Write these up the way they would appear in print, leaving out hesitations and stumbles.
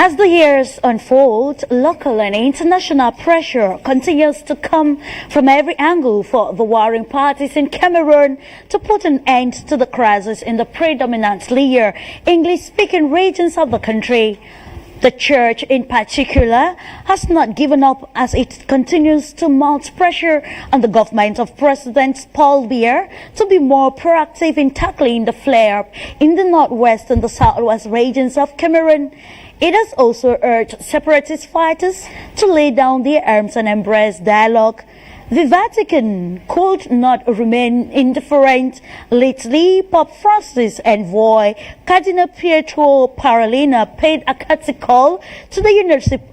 As the years unfold, local and international pressure continues to come from every angle for the warring parties in Cameroon to put an end to the crisis in the predominantly English-speaking regions of the country. The church in particular has not given up as it continues to mount pressure on the government of President Paul Biya to be more proactive in tackling the flare-up in the northwest and the southwest regions of Cameroon. It has also urged separatist fighters to lay down their arms and embrace dialogue. The Vatican could not remain indifferent. Lately, Pope Francis' envoy, Cardinal Pietro Parolin, paid a courtesy call to the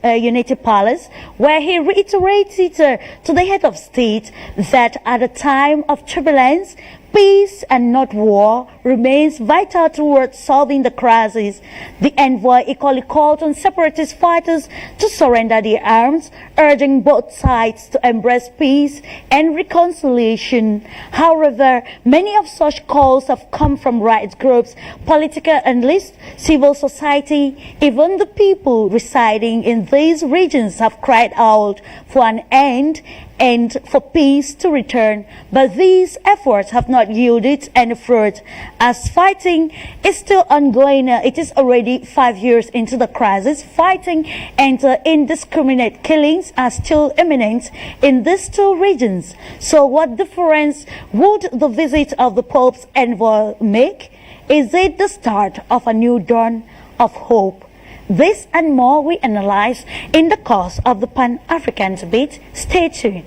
Unity Palace, where he reiterated to the head of state that at a time of turbulence, peace and not war remains vital towards solving the crisis. The envoy equally called on separatist fighters to surrender their arms, urging both sides to embrace peace and reconciliation. However, many of such calls have come from rights groups, political analysts, civil society. Even the people residing in these regions have cried out for an end and for peace to return, but these efforts have not yielded any fruit. As fighting is still ongoing, it is already 5 years into the crisis. Fighting and indiscriminate killings are still imminent in these two regions. So what difference would the visit of the Pope's envoy make? Is it the start of a new dawn of hope? This and more we analyze in the course of the Pan-African debate. Stay tuned.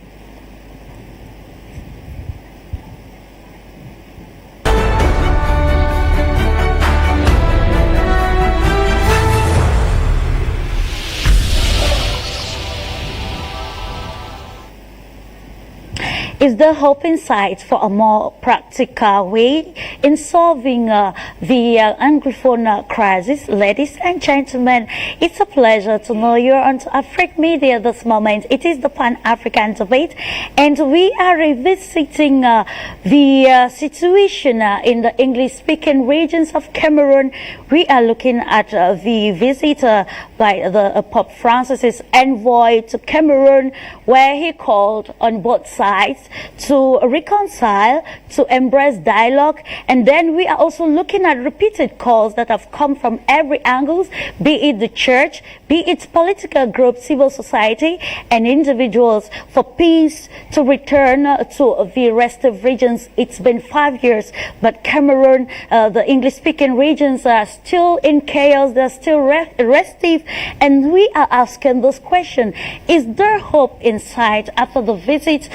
Is there hope in sight for a more practical way in solving the Anglophone crisis? Ladies and gentlemen, it's a pleasure to know you're on Afrique Media this moment. It is the Pan-African debate, and we are revisiting the situation in the English-speaking regions of Cameroon. We are looking at the visit by the Pope Francis' envoy to Cameroon, where he called on both sides to reconcile, to embrace dialogue. And then we are also looking at repeated calls that have come from every angle, be it the church, be it political groups, civil society, and individuals, for peace to return to the restive regions. It's been 5 years, but Cameroon, the English-speaking regions are still in chaos, they're still restive, and we are asking this question: is there hope in sight after the visit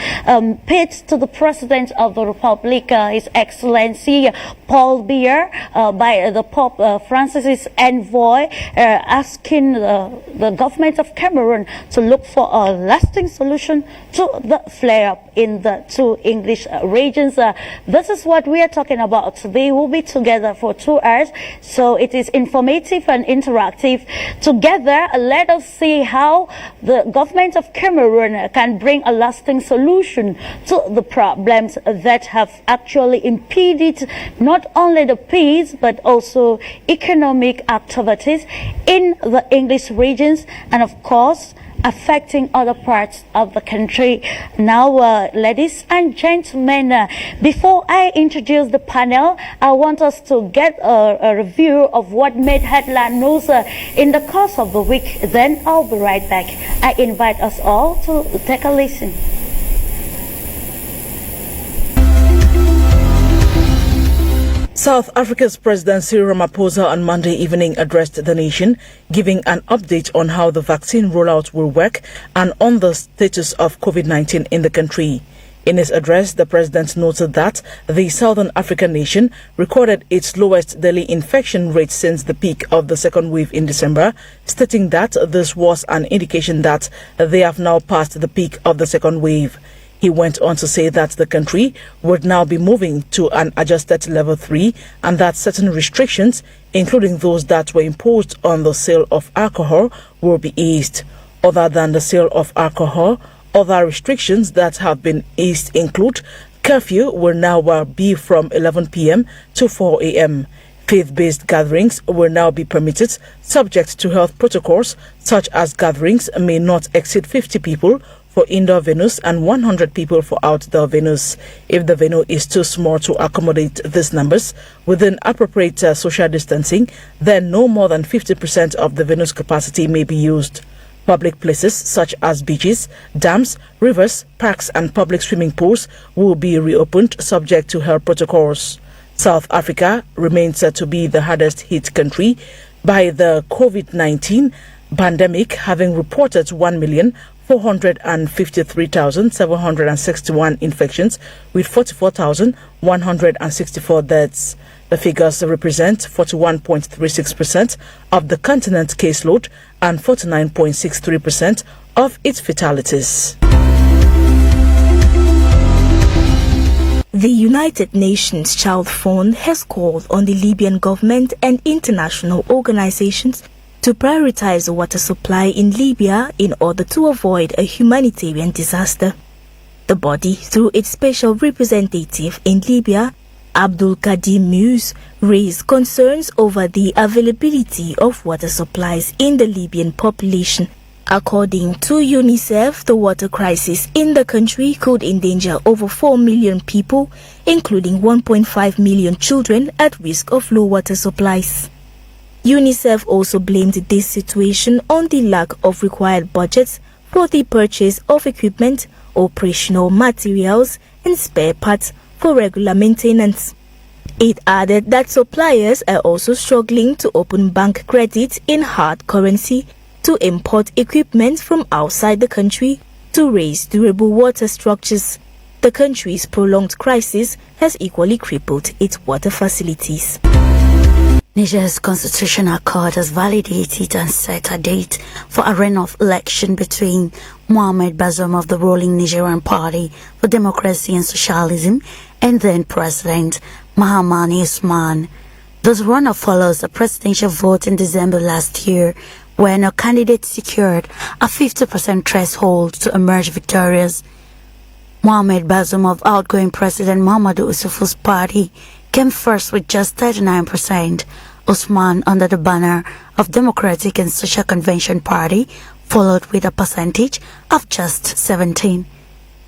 paid to the President of the Republic, His Excellency Paul Biya, by the Pope Francis' envoy, asking the government of Cameroon to look for a lasting solution to the flare-up in the two English regions? This is what we are talking about today. We'll be together for 2 hours, so it is informative and interactive. Together, let us see how the government of Cameroon can bring a lasting solution to the problems that have actually impeded not only the peace but also economic activities in the English regions, and of course affecting other parts of the country. Now, ladies and gentlemen, before I introduce the panel, I want us to get a review of what made headline news in the course of the week. Then I'll be right back. I invite us all to take a listen. South Africa's President Cyril Ramaphosa on Monday evening addressed the nation, giving an update on how the vaccine rollout will work and on the status of COVID-19 in the country. In his address, the president noted that the Southern African nation recorded its lowest daily infection rate since the peak of the second wave in December, stating that this was an indication that they have now passed the peak of the second wave. He went on to say that the country would now be moving to an adjusted level 3 and that certain restrictions, including those that were imposed on the sale of alcohol, will be eased. Other than the sale of alcohol, other restrictions that have been eased include curfew will now be from 11 p.m. to 4 a.m. Faith-based gatherings will now be permitted, subject to health protocols, such as gatherings may not exceed 50 people for indoor venues and 100 people for outdoor venues. If the venue is too small to accommodate these numbers within appropriate social distancing, then no more than 50% of the venue's capacity may be used. Public places such as beaches, dams, rivers, parks and public swimming pools will be reopened subject to health protocols. South Africa remains to be the hardest hit country by the COVID-19 pandemic, having reported 1,453,761 infections with 44,164 deaths. The figures represent 41.36% of the continent's caseload and 49.63% of its fatalities. The United Nations Child Fund has called on the Libyan government and international organizations to prioritize the water supply in Libya in order to avoid a humanitarian disaster. The body, through its special representative in Libya, Abdul Kadim Muse, raised concerns over the availability of water supplies in the Libyan population. According to UNICEF, the water crisis in the country could endanger over 4 million people, including 1.5 million children at risk of low water supplies. UNICEF also blamed this situation on the lack of required budgets for the purchase of equipment, operational materials, and spare parts for regular maintenance. It added that suppliers are also struggling to open bank credit in hard currency to import equipment from outside the country to raise durable water structures. The country's prolonged crisis has equally crippled its water facilities. Niger's Constitutional Court has validated and set a date for a runoff election between Mohamed Bazoum of the ruling Nigerian Party for Democracy and Socialism and then President Mahamudu Usman. This runoff follows a presidential vote in December last year when a candidate secured a 50% threshold to emerge victorious. Mohamed Bazoum of outgoing President Mahamudu Issoufou's party came first with just 39%. Usman, under the banner of Democratic and Social Convention Party, followed with a percentage of just 17%.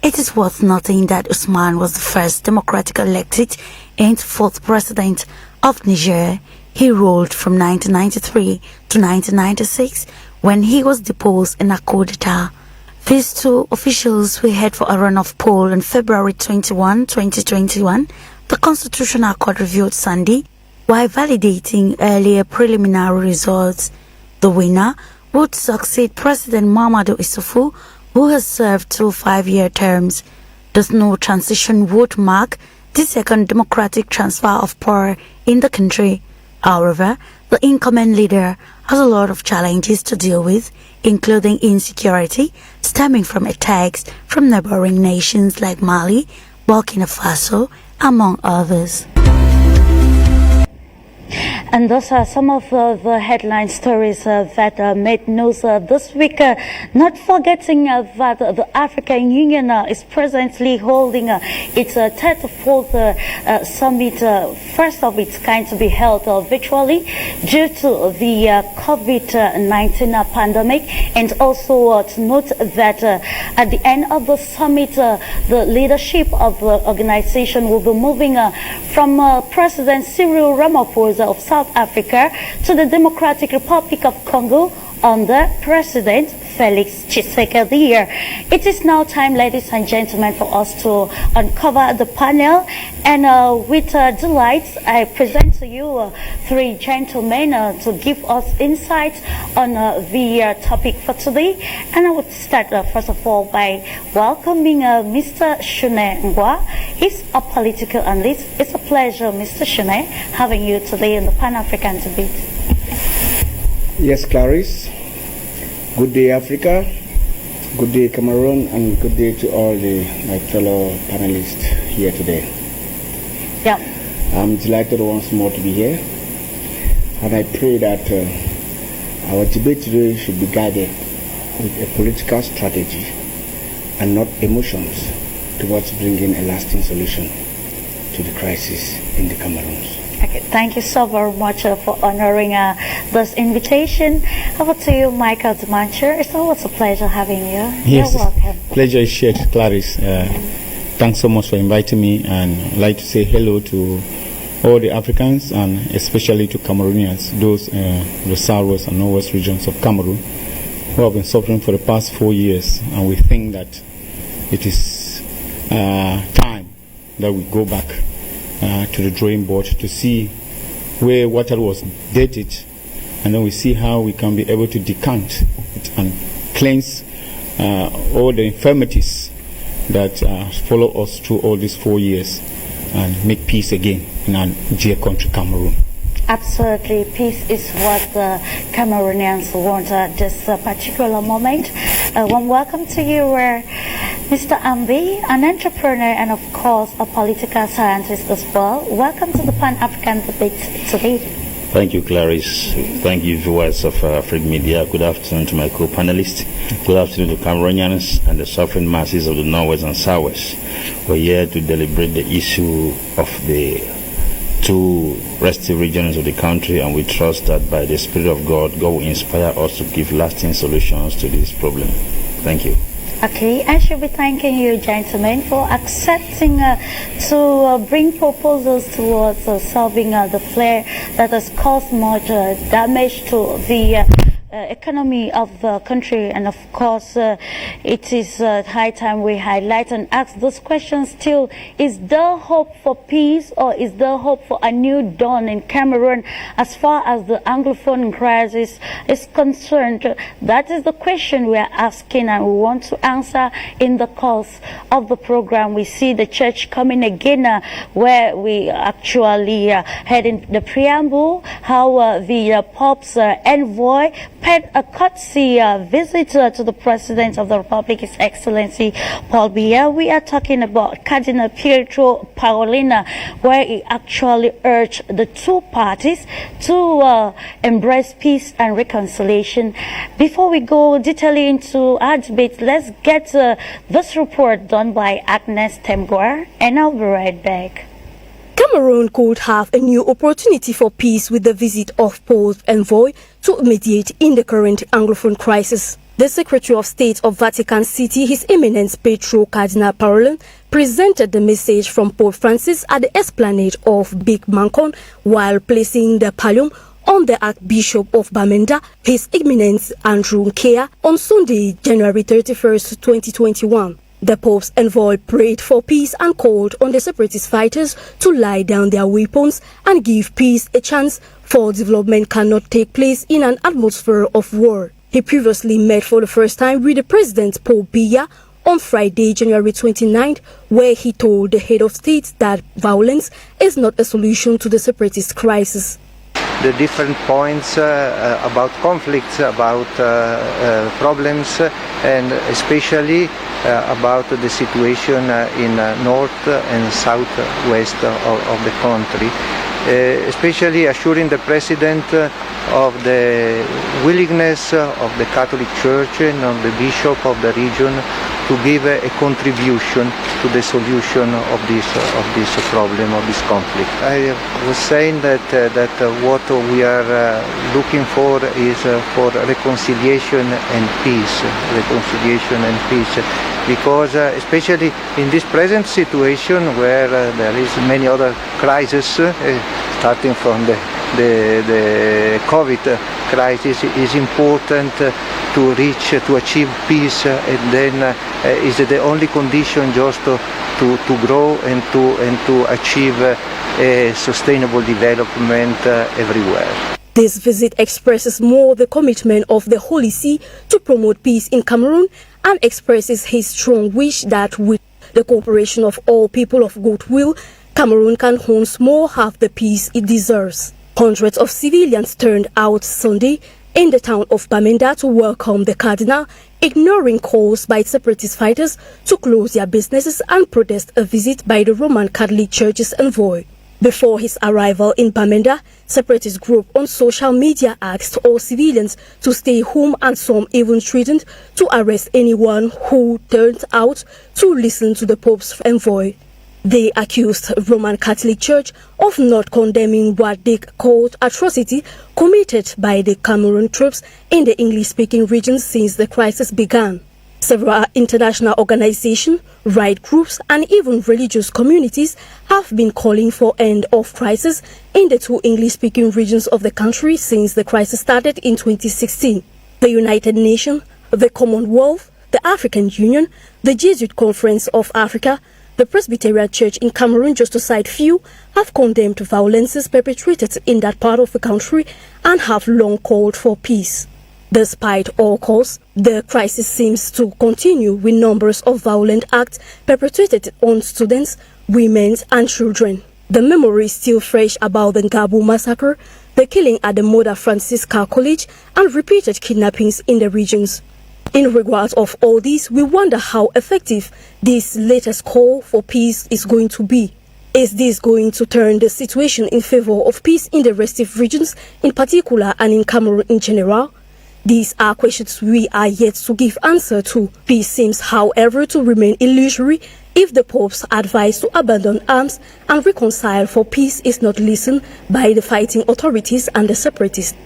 It is worth noting that Usman was the first democratically elected and fourth president of Niger. He ruled from 1993 to 1996 when he was deposed in a coup d'etat. These two officials will head for a runoff poll on February 21, 2021. The Constitutional Court reviewed Sunday while validating earlier preliminary results. The winner would succeed President Mahamudu Issoufou, who has served 2 5-year terms. This no transition would mark the second democratic transfer of power in the country. However, the incumbent leader has a lot of challenges to deal with, including insecurity stemming from attacks from neighboring nations like Mali, Burkina Faso, among others. And those are some of the headline stories that made news this week. Not forgetting that the African Union is presently holding its 34th summit, first of its kind to be held virtually due to the COVID-19 pandemic. And also to note that at the end of the summit, the leadership of the organization will be moving from President Cyril Ramaphosa of South Africa to the Democratic Republic of Congo under President Felix Tshisekedi. It is now time, ladies and gentlemen, for us to uncover the panel, and with delight I present to you 3 gentlemen to give us insights on the topic for today. And I would start first of all by welcoming Mr. Shune Ngwa. He's a political analyst. It's a pleasure, Mr. Shune, having you today in the Pan-African debate. Yes, Clarice. Good day, Africa. Good day, Cameroon, and good day to all my fellow panelists here today. Yeah. I'm delighted once more to be here, and I pray that our debate today should be guided with a political strategy and not emotions towards bringing a lasting solution to the crisis in the Cameroon. Okay, thank you so very much for honoring this invitation. Over to you, Michael Demancher. It's always a pleasure having you. Yes, You're welcome. Pleasure is shared, Clarice. Thanks so much for inviting me, and I'd like to say hello to all the Africans and especially to Cameroonians, those the southwest and northwest regions of Cameroon, who have been suffering for the past 4 years, and we think that it is time that we go back to the drawing board to see where water was dated, and then we see how we can be able to decant it and cleanse all the infirmities that follow us through all these 4 years and make peace again in our dear country, Cameroon. Absolutely. Peace is what the Cameroonians want at this particular moment. Warm welcome to you, Mr. Ambi, an entrepreneur and of course a political scientist as well. Welcome to the Pan-African debate today. Thank you, Clarice. Thank you, viewers of Afrique Media. Good afternoon to my co-panelists. Good afternoon to Cameroonians and the suffering masses of the Northwest and Southwest. We're here to deliberate the issue of the two restive regions of the country, and we trust that by the Spirit of God, God will inspire us to give lasting solutions to this problem. Thank you. Okay, I should be thanking you, gentlemen, for accepting to bring proposals towards solving the flare that has caused much damage to the economy of the country. And of course, it is high time we highlight and ask those questions still. Is there hope for peace, or is there hope for a new dawn in Cameroon as far as the Anglophone crisis is concerned? That is the question we are asking, and we want to answer in the course of the program. We see the church coming again, where we actually had in the preamble how the Pope's envoy paid a courtesy visit to the President of the Republic, His Excellency Paul Biya. We are talking about Cardinal Pietro Parolin, where he actually urged the two parties to embrace peace and reconciliation. Before we go detailing into our debate, let's get this report done by Agnes Temgwar, and I'll be right back. Cameroon could have a new opportunity for peace with the visit of Pope's envoy to mediate in the current Anglophone crisis. The Secretary of State of Vatican City, His Eminence Pietro Cardinal Parolin, presented the message from Pope Francis at the esplanade of Big Mancon while placing the pallium on the Archbishop of Bamenda, His Eminence Andrew Nkea, on Sunday, January 31st, 2021. The Pope's envoy prayed for peace and called on the separatist fighters to lie down their weapons and give peace a chance, for development cannot take place in an atmosphere of war. He previously met for the first time with the President Paul Biya on Friday, January 29th, where he told the head of state that violence is not a solution to the separatist crisis. The different points about conflicts, about problems, and especially about the situation in north and southwest of the country, especially assuring the President of the willingness of the Catholic Church and of the Bishop of the region to give a contribution to the solution of this problem, of this conflict. I was saying that what we are looking for is for reconciliation and peace, because especially in this present situation where there is many other crises, starting from the COVID crisis, is important to achieve peace, and then is the only condition just to grow and to achieve a sustainable development everywhere. This visit expresses more the commitment of the Holy See to promote peace in Cameroon, and expresses his strong wish that with the cooperation of all people of goodwill, Cameroon can once more have the peace it deserves. Hundreds of civilians turned out Sunday in the town of Bamenda to welcome the Cardinal, ignoring calls by separatist fighters to close their businesses and protest a visit by the Roman Catholic Church's envoy. Before his arrival in Bamenda, separatist group on social media asked all civilians to stay home, and some even threatened to arrest anyone who turned out to listen to the Pope's envoy. They accused Roman Catholic Church of not condemning what they called atrocity committed by the Cameroon troops in the English-speaking regions since the crisis began. Several international organizations, right groups, and even religious communities have been calling for end of crisis in the two English-speaking regions of the country since the crisis started in 2016. The United Nations, the Commonwealth, the African Union, the Jesuit Conference of Africa, the Presbyterian Church in Cameroon, just to cite few, have condemned violences perpetrated in that part of the country and have long called for peace. Despite all calls, the crisis seems to continue with numbers of violent acts perpetrated on students, women and children. The memory is still fresh about the Ngabu massacre, the killing at the Mother Francisca College, and repeated kidnappings in the regions. In regard of all this, we wonder how effective this latest call for peace is going to be. Is this going to turn the situation in favor of peace in the restive regions in particular and in Cameroon in general? These are questions we are yet to give answer to. Peace seems, however, to remain illusory if the Pope's advice to abandon arms and reconcile for peace is not listened by the fighting authorities and the separatists.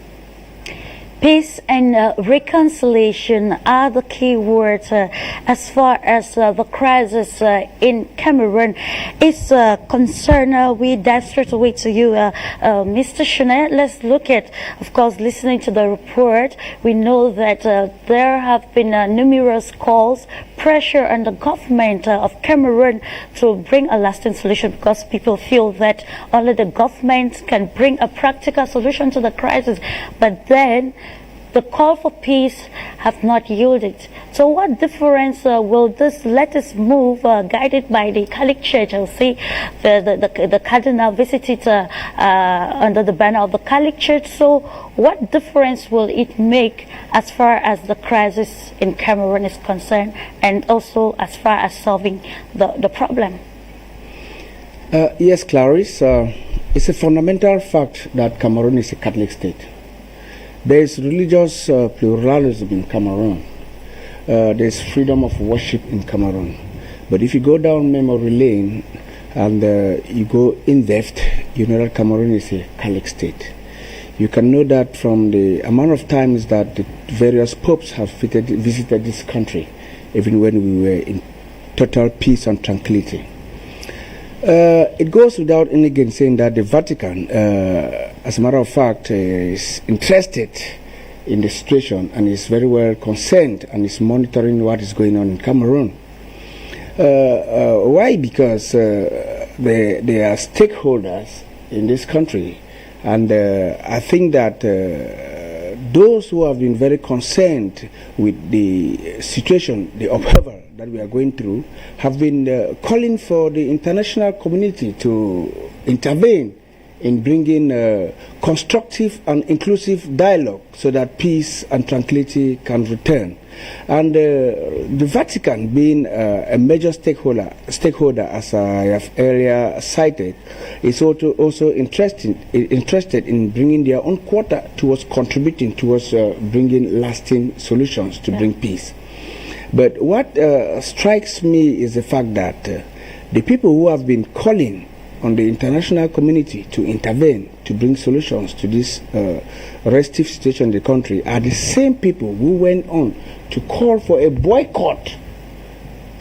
Peace and reconciliation are the key words as far as the crisis in Cameroon is concerned. We dive straight away to you, Mr. Chenet. Let's look at, of course, listening to the report. We know that there have been numerous calls, pressure on the government of Cameroon to bring a lasting solution because people feel that only the government can bring a practical solution to the crisis. But then the call for peace have not yielded. So what difference will this latest move guided by the Catholic Church? I'll see the Cardinal visited under the banner of the Catholic Church. So what difference will it make as far as the crisis in Cameroon is concerned and also as far as solving the problem? Yes, Clarice, it's a fundamental fact that Cameroon is a Catholic state. There is religious pluralism in Cameroon. There is freedom of worship in Cameroon. But if you go down memory lane and you go in depth, you know that Cameroon is a Catholic state. You can know that from the amount of times that the various popes have visited this country, even when we were in total peace and tranquility. It goes without any again saying that the Vatican, as a matter of fact, is interested in the situation and is very well concerned and is monitoring what is going on in Cameroon. Why? Because they are stakeholders in this country, and I think that those who have been very concerned with the situation, the upheaval that we are going through, have been calling for the international community to intervene in bringing constructive and inclusive dialogue so that peace and tranquility can return. And the Vatican, being a major stakeholder, as I have earlier cited, is also interested in bringing their own quota towards contributing towards bringing lasting solutions to bring peace. But what strikes me is the fact that the people who have been calling on the international community to intervene, to bring solutions to this restive situation in the country, are the same people who went on to call for a boycott,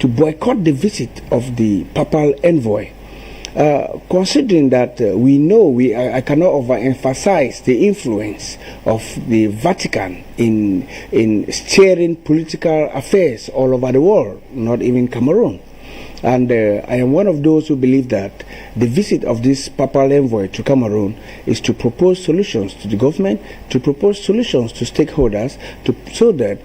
to boycott the visit of the papal envoy. Considering that we know, I cannot overemphasize the influence of the Vatican in steering political affairs all over the world, not even Cameroon. And I am one of those who believe that the visit of this papal envoy to Cameroon is to propose solutions to the government, to propose solutions to stakeholders, so that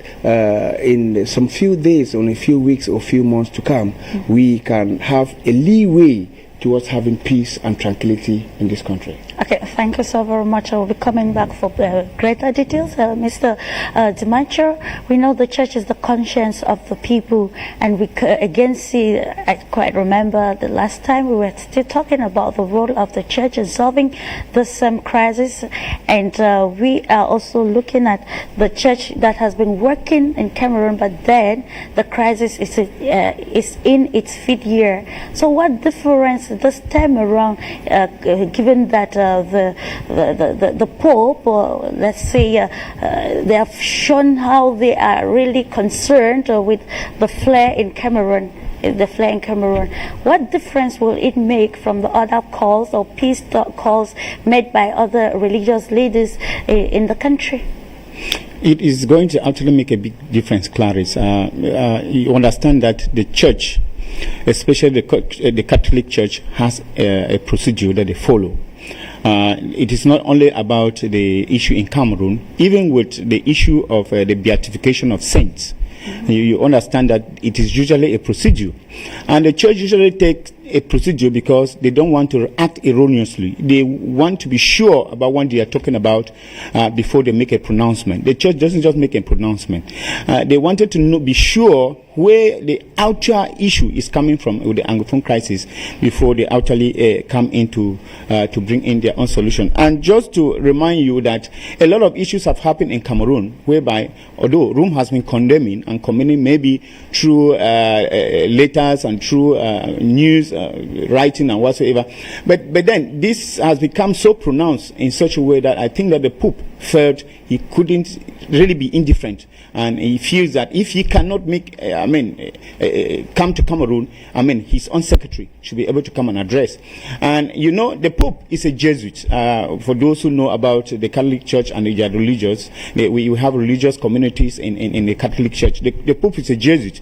in some few days, or a few weeks or few months to come, we can have a leeway towards having peace and tranquility in this country. Okay, thank you so very much. I will be coming back for greater details. Mr. Dimancher, we know the church is the conscience of the people, and we again see, I quite remember the last time we were still talking about the role of the church in solving this crisis, and we are also looking at the church that has been working in Cameroon, but then the crisis is in its fifth year. So what difference this time around, given that the Pope, let's say, they have shown how they are really concerned with the flare in Cameroon. What difference will it make from the other calls or peace calls made by other religious leaders in the country? It is going to actually make a big difference, Clarice. You understand that the church, especially the Catholic Church, has a procedure that they follow. It is not only about the issue in Cameroon, even with the issue of the beatification of saints. You understand that it is usually a procedure, and the church usually takes a procedure because they don't want to act erroneously. They want to be sure about what they are talking about before they make a pronouncement. The church doesn't just make a pronouncement. They wanted to be sure where the outer issue is coming from with the Anglophone crisis before they actually come into to bring in their own solution. And just to remind you that a lot of issues have happened in Cameroon, whereby although Rome has been condemning maybe through letters and through news writing and whatsoever, but then this has become so pronounced in such a way that I think that the Pope felt he couldn't really be indifferent, and he feels that if he cannot make come to Cameroon, his own secretary should be able to come and address. And you know, the Pope is a Jesuit. For those who know about the Catholic Church and their religious, we have religious communities in the Catholic Church. The Pope is a Jesuit,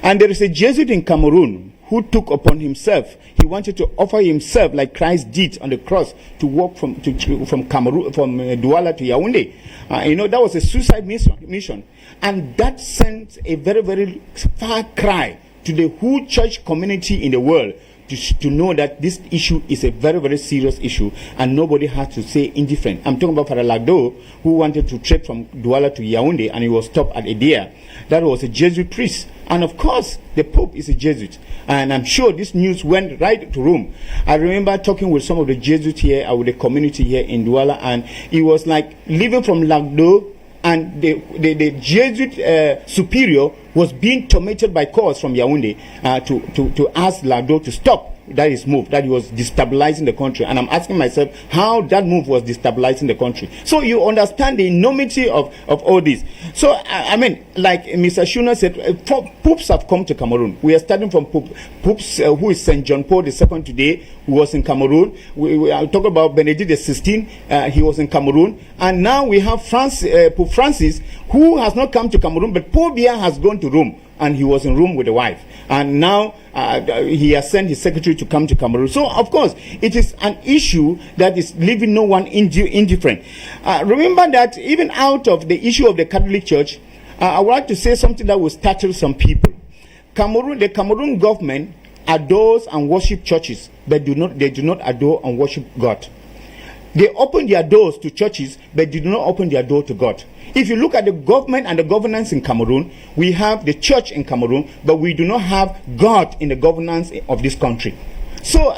and there is a Jesuit in Cameroon who took upon himself, he wanted to offer himself like Christ did on the cross to walk from Cameroon, from Douala to Yaoundé. That was a suicide mission. And that sent a very, very far cry to the whole church community in the world to know that this issue is a very, very serious issue, and nobody has to say indifferent. I'm talking about Father Lagdo, who wanted to trek from Douala to Yaoundé, and he was stopped at Edea. That was a Jesuit priest. And of course, the Pope is a Jesuit. And I'm sure this news went right to Rome. I remember talking with some of the Jesuits here, with the community here in Douala, and it was like living from Lagdo, and the Jesuit superior was being tormented by calls from Yaoundé to ask Lagdo to stop that his move, that he was destabilizing the country. And I'm asking myself how that move was destabilizing the country. So you understand the enormity of all this. So, like Mr. Shuna said, popes have come to Cameroon. We are starting from popes who is St. John Paul II today, who was in Cameroon. We are talking about Benedict XVI, he was in Cameroon. And now we have Pope Francis, who has not come to Cameroon, but Paul Biya has gone to Rome, and he was in Rome with the wife. And now he has sent his secretary to come to Cameroon. So, of course, it is an issue that is leaving no one indifferent. Remember that even out of the issue of the Catholic Church, I would like to say something that will startle some people. The Cameroon government adores and worship churches, but they do not adore and worship God. They open their doors to churches, but they do not open their door to God. If you look at the government and the governance in Cameroon, we have the church in Cameroon, but we do not have God in the governance of this country. So,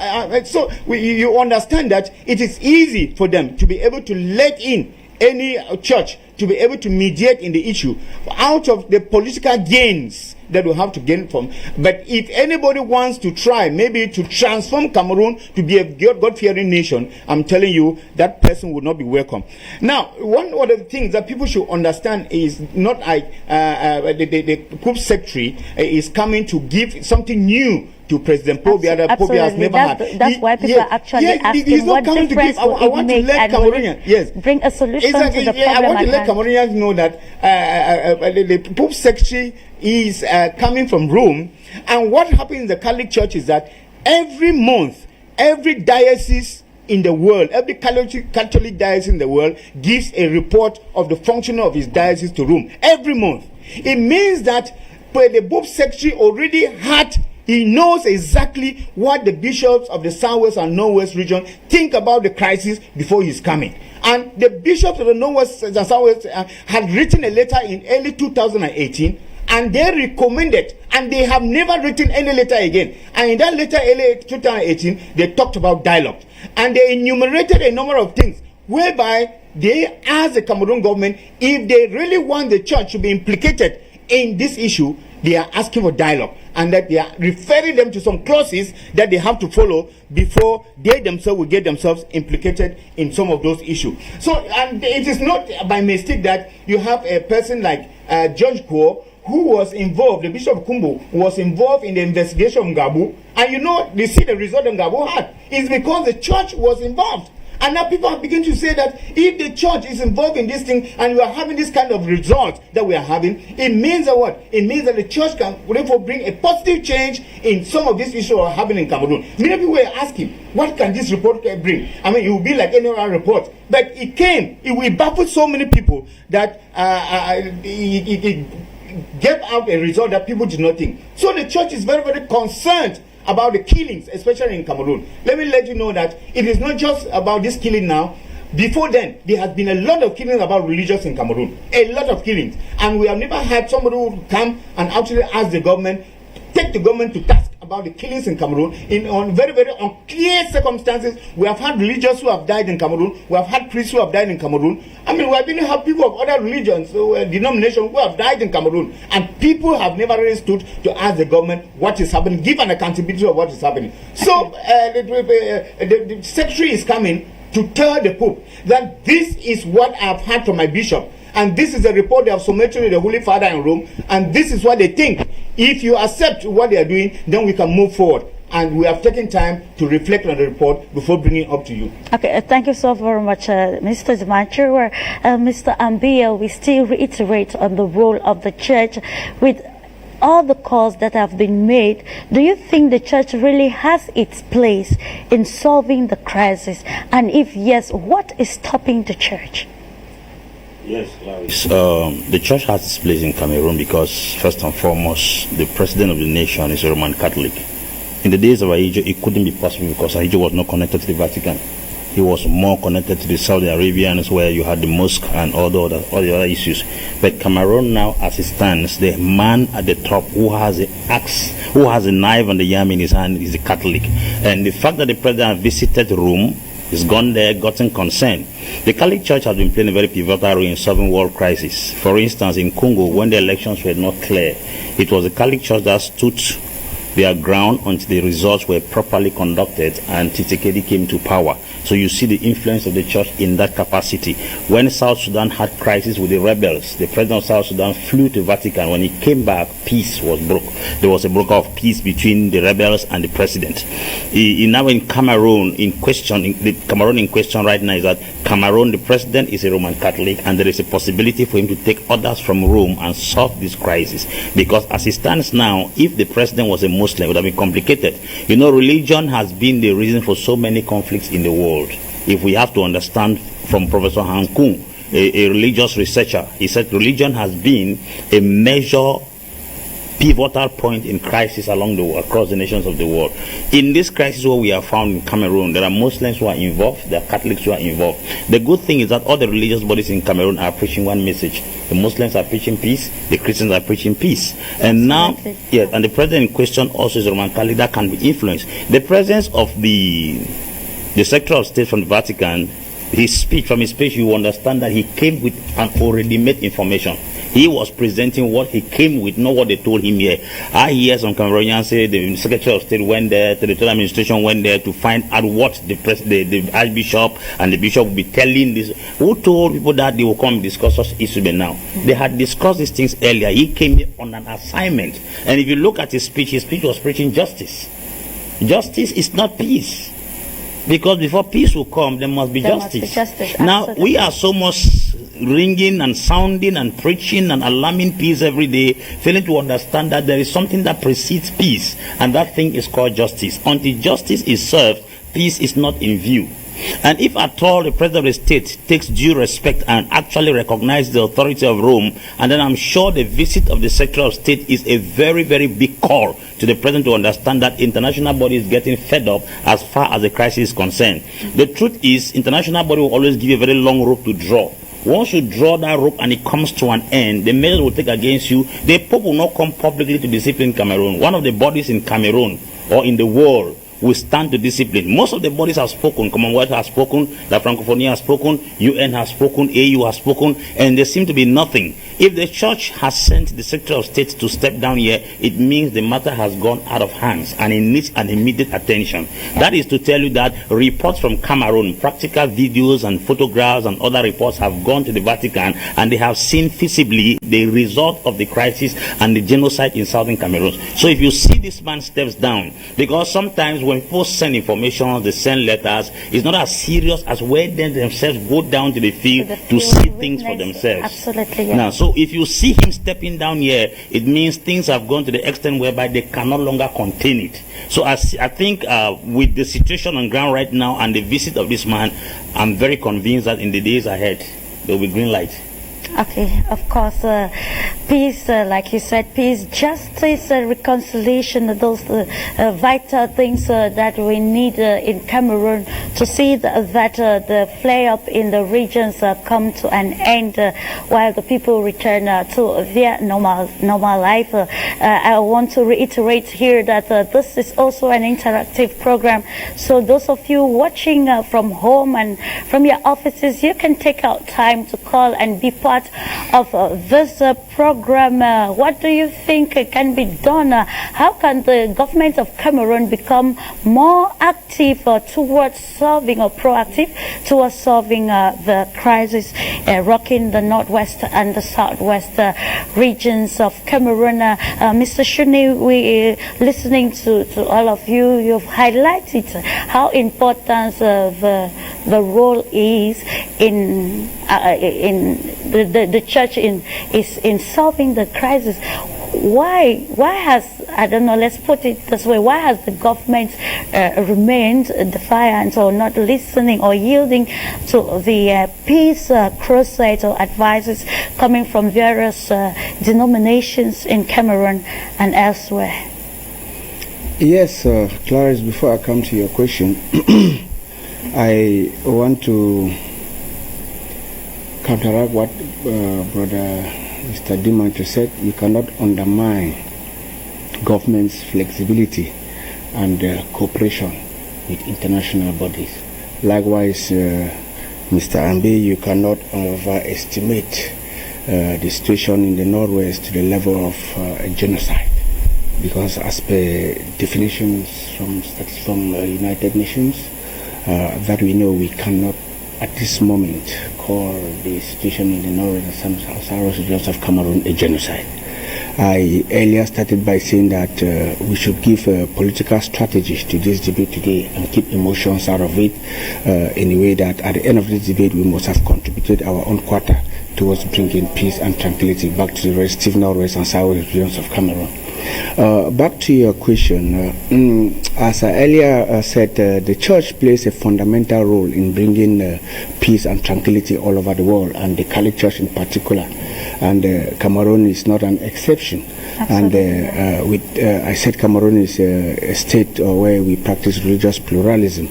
you understand that it is easy for them to be able to let in any church to be able to mediate in the issue out of the political gains that we have to gain from. But if anybody wants to try maybe to transform Cameroon to be a God-fearing nation, I'm telling you that person would not be welcome. Now, one of the things that people should understand is not like the Pope Secretary is coming to give something new to President Paul Biya that Paul Biya has never had. That's why people are actually asking what difference will it make, and bring a solution to the problem. I want to let Cameroonians know that the Pope Secretary is coming from Rome, and what happens in the Catholic Church is that every month, every diocese in the world, every Catholic diocese in the world gives a report of the functioning of his diocese to Rome every month. It means that the Pope Secretary already had He knows exactly what the bishops of the Southwest and Northwest region think about the crisis before he's coming. And the bishops of the Northwest and Southwest had written a letter in early 2018, and they recommended, and they have never written any letter again. And in that letter, early 2018, they talked about dialogue. And they enumerated a number of things whereby they asked the Cameroon government if they really want the church to be implicated in this issue. They are asking for dialogue, and that they are referring them to some clauses that they have to follow before they themselves will get themselves implicated in some of those issues. So, and it is not by mistake that you have a person like George Kuo, who was involved, the Bishop of Kumbu was involved in the investigation of Gabu, and you see the result that Gabu had. It's because the church was involved. And now people are beginning to say that if the church is involved in this thing and we are having this kind of result that we are having, it means that what? It means that the church can therefore bring a positive change in some of these issues that are happening in Cameroon. Many people were asking, what can this report bring? I mean, it will be like any other report. But it baffled so many people that it gave out a result that people did not think. So the church is very, very concerned about the killings, especially in Cameroon. Let me let you know that it is not just about this killing now. Before then, there has been a lot of killings about religious in Cameroon. A lot of killings. And we have never had somebody who come and actually ask the government, take the government to task about the killings in Cameroon on very, very unclear circumstances. We have had religious who have died in Cameroon. We have had priests who have died in Cameroon. I mean, we have been have people of other religions, denominations who have died in Cameroon. And people have never really stood to ask the government what is happening, give an accountability of what is happening. So the secretary is coming to tell the Pope that this is what I have heard from my bishop. And this is a report they have submitted to the Holy Father in Rome, and this is what they think. If you accept what they are doing, then we can move forward. And we have taken time to reflect on the report before bringing it up to you. Okay, thank you so very much, Mr. Dimanche. Mr. Ambia, we still reiterate on the role of the church with all the calls that have been made. Do you think the church really has its place in solving the crisis? And if yes, what is stopping the church? Yes, the church has its place in Cameroon because, first and foremost, the president of the nation is a Roman Catholic. In the days of Ahijo, it couldn't be possible because Ahijo was not connected to the Vatican. He was more connected to the Saudi Arabians, where you had the mosque and all the other issues. But Cameroon now, as it stands, the man at the top who has the axe, who has a knife and the yam in his hand, is a Catholic. And the fact that the president visited Rome, he's gone there, gotten consent. The Catholic Church has been playing a very pivotal role in solving world crisis. For instance, in Congo, when the elections were not clear, it was the Catholic Church that stood their ground until the results were properly conducted and Tshisekedi came to power. So you see the influence of the church in that capacity. When South Sudan had crisis with the rebels, the president of South Sudan flew to Vatican. When he came back, peace was broke. There was a broker of peace between the rebels and the president. Now in Cameroon, the Cameroon in question right now is that Cameroon, the president is a Roman Catholic, and there is a possibility for him to take orders from Rome and solve this crisis. Because as it stands now, if the president was a Muslim, it would have been complicated. You know, religion has been the reason for so many conflicts in the world. If we have to understand from Professor Han Kung, a religious researcher, he said religion has been a major pivotal point in crisis across the nations of the world. In this crisis where we are found in Cameroon, there are Muslims who are involved, there are Catholics who are involved. The good thing is that all the religious bodies in Cameroon are preaching one message. The Muslims are preaching peace, the Christians are preaching peace. And now, yes, and the president in question also is a Roman Catholic that can be influenced. The presence of the Secretary of State from the Vatican, from his speech, you understand that he came with an already made information. He was presenting what he came with, not what they told him here. I hear some Cameroonians say the Secretary of State went there, the territorial administration went there to find out what the Archbishop and the Bishop would be telling this. Who told people that they will come and discuss such issues now? They had discussed these things earlier. He came here on an assignment. And if you look at his speech was preaching justice. Justice is not peace. Because before peace will come, there must be justice. Now, we are so much ringing and sounding and preaching and alarming peace every day, failing to understand that there is something that precedes peace, and that thing is called justice. Until justice is served, peace is not in view. And if at all the president of the state takes due respect and actually recognizes the authority of Rome, and then I'm sure the visit of the Secretary of State is a very, very big call to the president to understand that international body is getting fed up as far as the crisis is concerned. The truth is, international body will always give you a very long rope to draw. Once you draw that rope and it comes to an end, the measures will take against you. The Pope will not come publicly to discipline Cameroon. One of the bodies in Cameroon or in the world will stand to discipline. Most of the bodies have spoken. Commonwealth has spoken, the Francophonie has spoken, UN has spoken, AU has spoken, and there seem to be nothing. If the church has sent the Secretary of State to step down here, it means the matter has gone out of hands and it needs an immediate attention. That is to tell you that reports from Cameroon, practical videos and photographs and other reports have gone to the Vatican, and they have seen visibly the result of the crisis and the genocide in southern Cameroon. So if you see this man steps down, because sometimes when people send information, they send letters, it's not as serious as when they themselves go down to the field to see things for themselves. Absolutely, yeah. Now, so if you see him stepping down here, it means things have gone to the extent whereby they can no longer contain it. So I think with the situation on ground right now and the visit of this man, I'm very convinced that in the days ahead, there will be green light. Okay, of course, peace, like you said, peace, justice, reconciliation, those vital things that we need in Cameroon to see that the flare-up in the regions come to an end while the people return to their normal life. I want to reiterate here that this is also an interactive program. So those of you watching from home and from your offices, you can take out time to call and be part of this program. What do you think can be done? How can the government of Cameroon become more active towards solving or proactive towards solving the crisis rocking the northwest and the southwest regions of Cameroon? Mr. Shuni, we listening to all of you. You've highlighted how important the role is in the church is in solving the crisis. Why has, I don't know, let's put it this way, why has the government remained defiant or not listening or yielding to the peace crusade or advices coming from various denominations in Cameroon and elsewhere? Yes, Clarice, before I come to your question, I want to counteract what Brother Mr. Dimanche said. We cannot undermine government's flexibility and cooperation with international bodies. Likewise, Mr. Ambe, you cannot overestimate the situation in the Northwest to the level of genocide, because as per definitions from United Nations that we know, we cannot at this moment call the situation in the northern and southern regions of Cameroon a genocide. I earlier started by saying that we should give political strategies to this debate today and keep emotions out of it in a way that at the end of this debate we must have contributed our own quota towards bringing peace and tranquility back to the respective northwest and southwest regions of Cameroon. Back to your question, as I earlier said, the church plays a fundamental role in bringing peace and tranquility all over the world, and the Catholic Church in particular. And Cameroon is not an exception. Absolutely. And I said Cameroon is a state where we practice religious pluralism.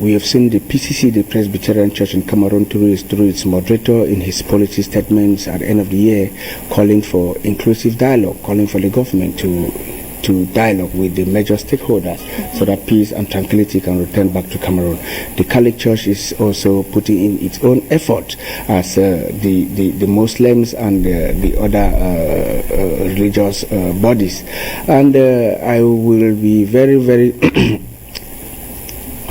We have seen the PCC, the Presbyterian Church in Cameroon, through its moderator in his policy statements at the end of the year, calling for inclusive dialogue, calling for the government to dialogue with the major stakeholders so that peace and tranquility can return back to Cameroon. The Catholic Church is also putting in its own effort as the Muslims and the other religious bodies. And I will be very, very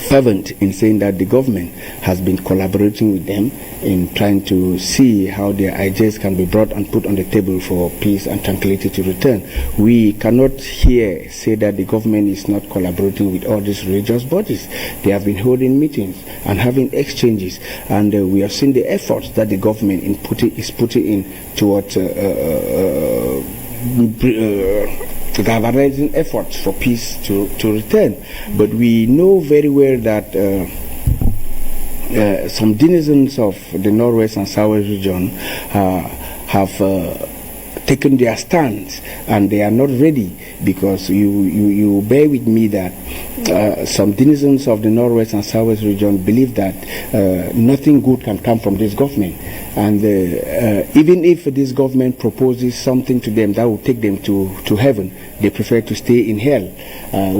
fervent in saying that the government has been collaborating with them in trying to see how their ideas can be brought and put on the table for peace and tranquility to return. We cannot here say that the government is not collaborating with all these religious bodies. They have been holding meetings and having exchanges, and we have seen the efforts that the government is putting in towards galvanizing efforts for peace to return. But we know very well that some denizens of the Northwest and Southwest region have taken their stance, and they are not ready, because you bear with me that some denizens of the Northwest and Southwest region believe that nothing good can come from this government, and even if this government proposes something to them that will take them to heaven, they prefer to stay in hell,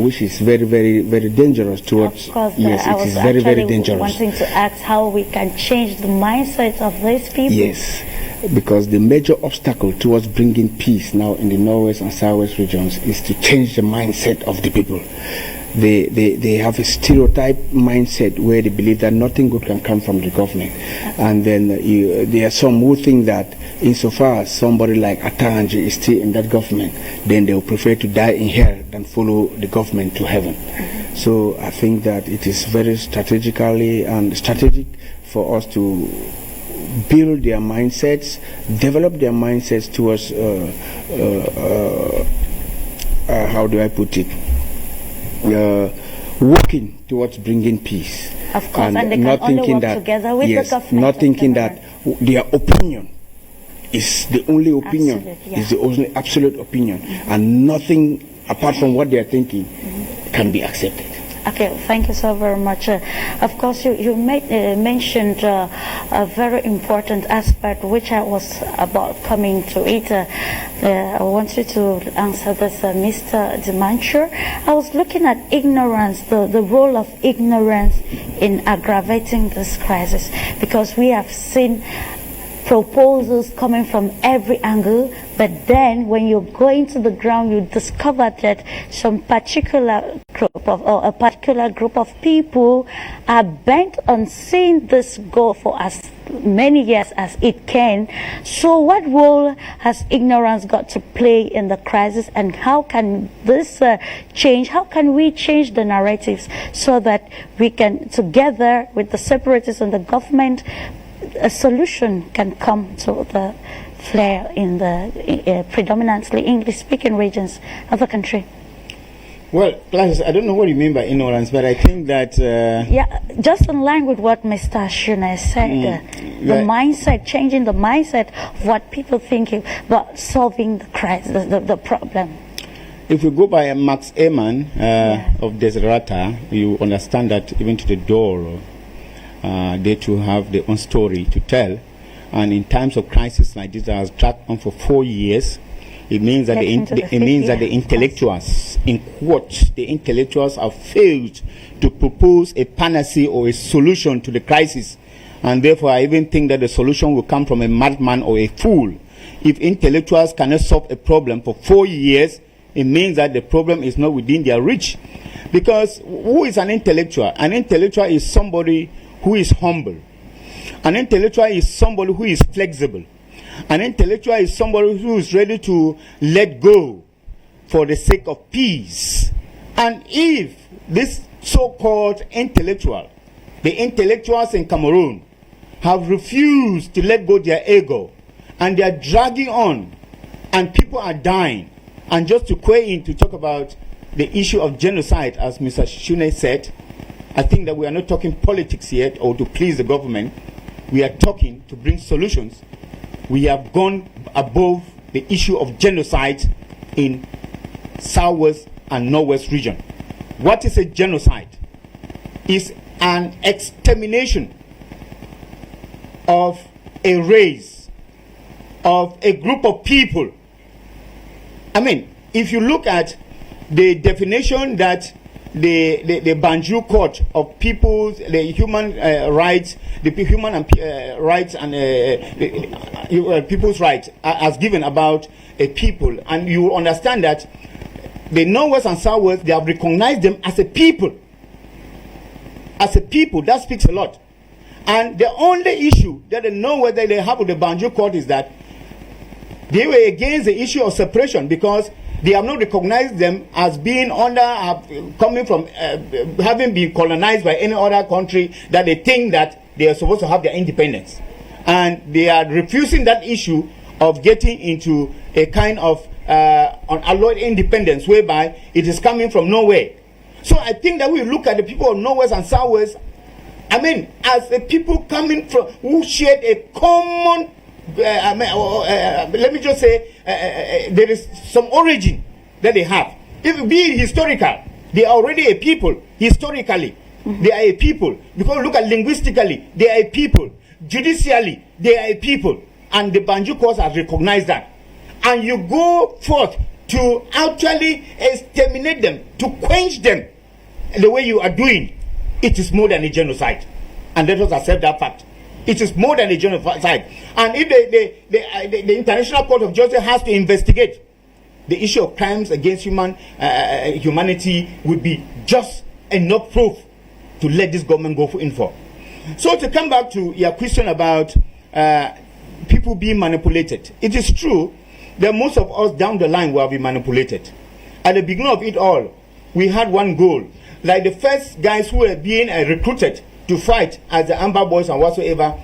which is very, very, very dangerous towards. Of course, yes, I it was is very, very dangerous. Wanting to ask how we can change the mindset of these people. Yes, because the major obstacle towards bringing peace now in the Northwest and Southwest regions is to change the mindset of the people. They have a stereotype mindset where they believe that nothing good can come from the government, and then there are some who think that insofar as somebody like Atanji is still in that government, then they will prefer to die in hell than follow the government to heaven. So I think that it is very strategic for us to build their mindsets, develop their mindsets towards how do I put it? Working towards bringing peace. Of course, and they can only work together with the government. Not thinking that their opinion is the only opinion, is the only absolute opinion, and nothing apart from what they are thinking can be accepted. Okay, thank you so very much. Of course, you mentioned a very important aspect, which I was about coming to it. I want you to answer this, Mr. Dimanche. I was looking at ignorance, the role of ignorance in aggravating this crisis, because we have seen proposals coming from every angle, but then when you go into the ground, you discover that some particular group of, or a particular group of people are bent on seeing this go for as many years as it can. So what role has ignorance got to play in the crisis, and how can this change? How can we change the narratives so that we can, together with the separatists and the government, a solution can come to the flare in the predominantly English-speaking regions of the country? Well, Gladys, I don't know what you mean by ignorance, but I think that... yeah, just in line with what Mr. Shune said, the mindset, changing the mindset of what people think about solving the crisis, the problem. If you go by Max Ehrmann of Desiderata, you understand that even to the door, they too have their own story to tell. And in times of crisis like this that has dragged on for 4 years, it means that the intellectuals, in quotes, the intellectuals have failed to propose a panacea or a solution to the crisis. And therefore, I even think that the solution will come from a madman or a fool. If intellectuals cannot solve a problem for 4 years, it means that the problem is not within their reach. Because who is an intellectual? An intellectual is somebody who is humble. An intellectual is somebody who is flexible. An intellectual is somebody who is ready to let go for the sake of peace. And if this so-called intellectual, the intellectuals in Cameroon, have refused to let go their ego, and they are dragging on, and people are dying, and just to quay in to talk about the issue of genocide, as Mr. Shune said, I think that we are not talking politics yet or to please the government. We are talking to bring solutions. We have gone above the issue of genocide in Southwest and Northwest region. What is a genocide? It's an extermination of a race, of a group of people. I mean, if you look at the definition that the Banjul Court of People's, the human rights, the human rights and people's rights as given about a people, and you will understand that the Northwest and Southwest, they have recognized them as a people. As a people, that speaks a lot. And the only issue that the Northwest that they have with the Banjul Court is that they were against the issue of separation, because they have not recognized them as being coming from having been colonized by any other country, that they think that they are supposed to have their independence. And they are refusing that issue of getting into a kind of unalloyed independence, whereby it is coming from nowhere. So I think that we look at the people of Northwest and Southwest I mean, as the people coming from who shared a common, let me just say, there is some origin that they have. If be it historical, they are already a people. Historically, they are a people. Because look at linguistically, they are a people. Judicially, they are a people. And the Banjul courts have recognized that. And you go forth to actually exterminate them, to quench them the way you are doing. It is more than a genocide. And let us accept that fact. It is more than a genocide. And if the International Court of Justice has to investigate the issue of crimes against humanity, would be just enough proof to let this government go in for. So to come back to your question about people being manipulated, it is true that most of us down the line will be manipulated. At the beginning of it all, we had one goal. Like the first guys who were being recruited to fight as the Amber Boys and whatsoever,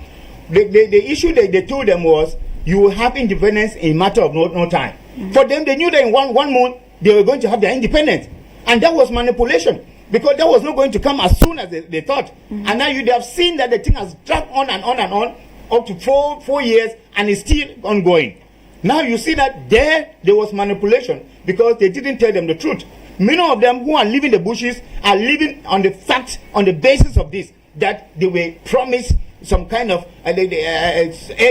the issue that they told them was, you will have independence in a matter of no time. For them, they knew that in one month, they were going to have their independence. And that was manipulation, because that was not going to come as soon as they thought. And now they have seen that the thing has dragged on and on and on, up to four years, and is still ongoing. Now you see that there was manipulation, because they didn't tell them the truth. Many of them who are living the bushes are living on the fact, on the basis of this, that they were promised some kind of El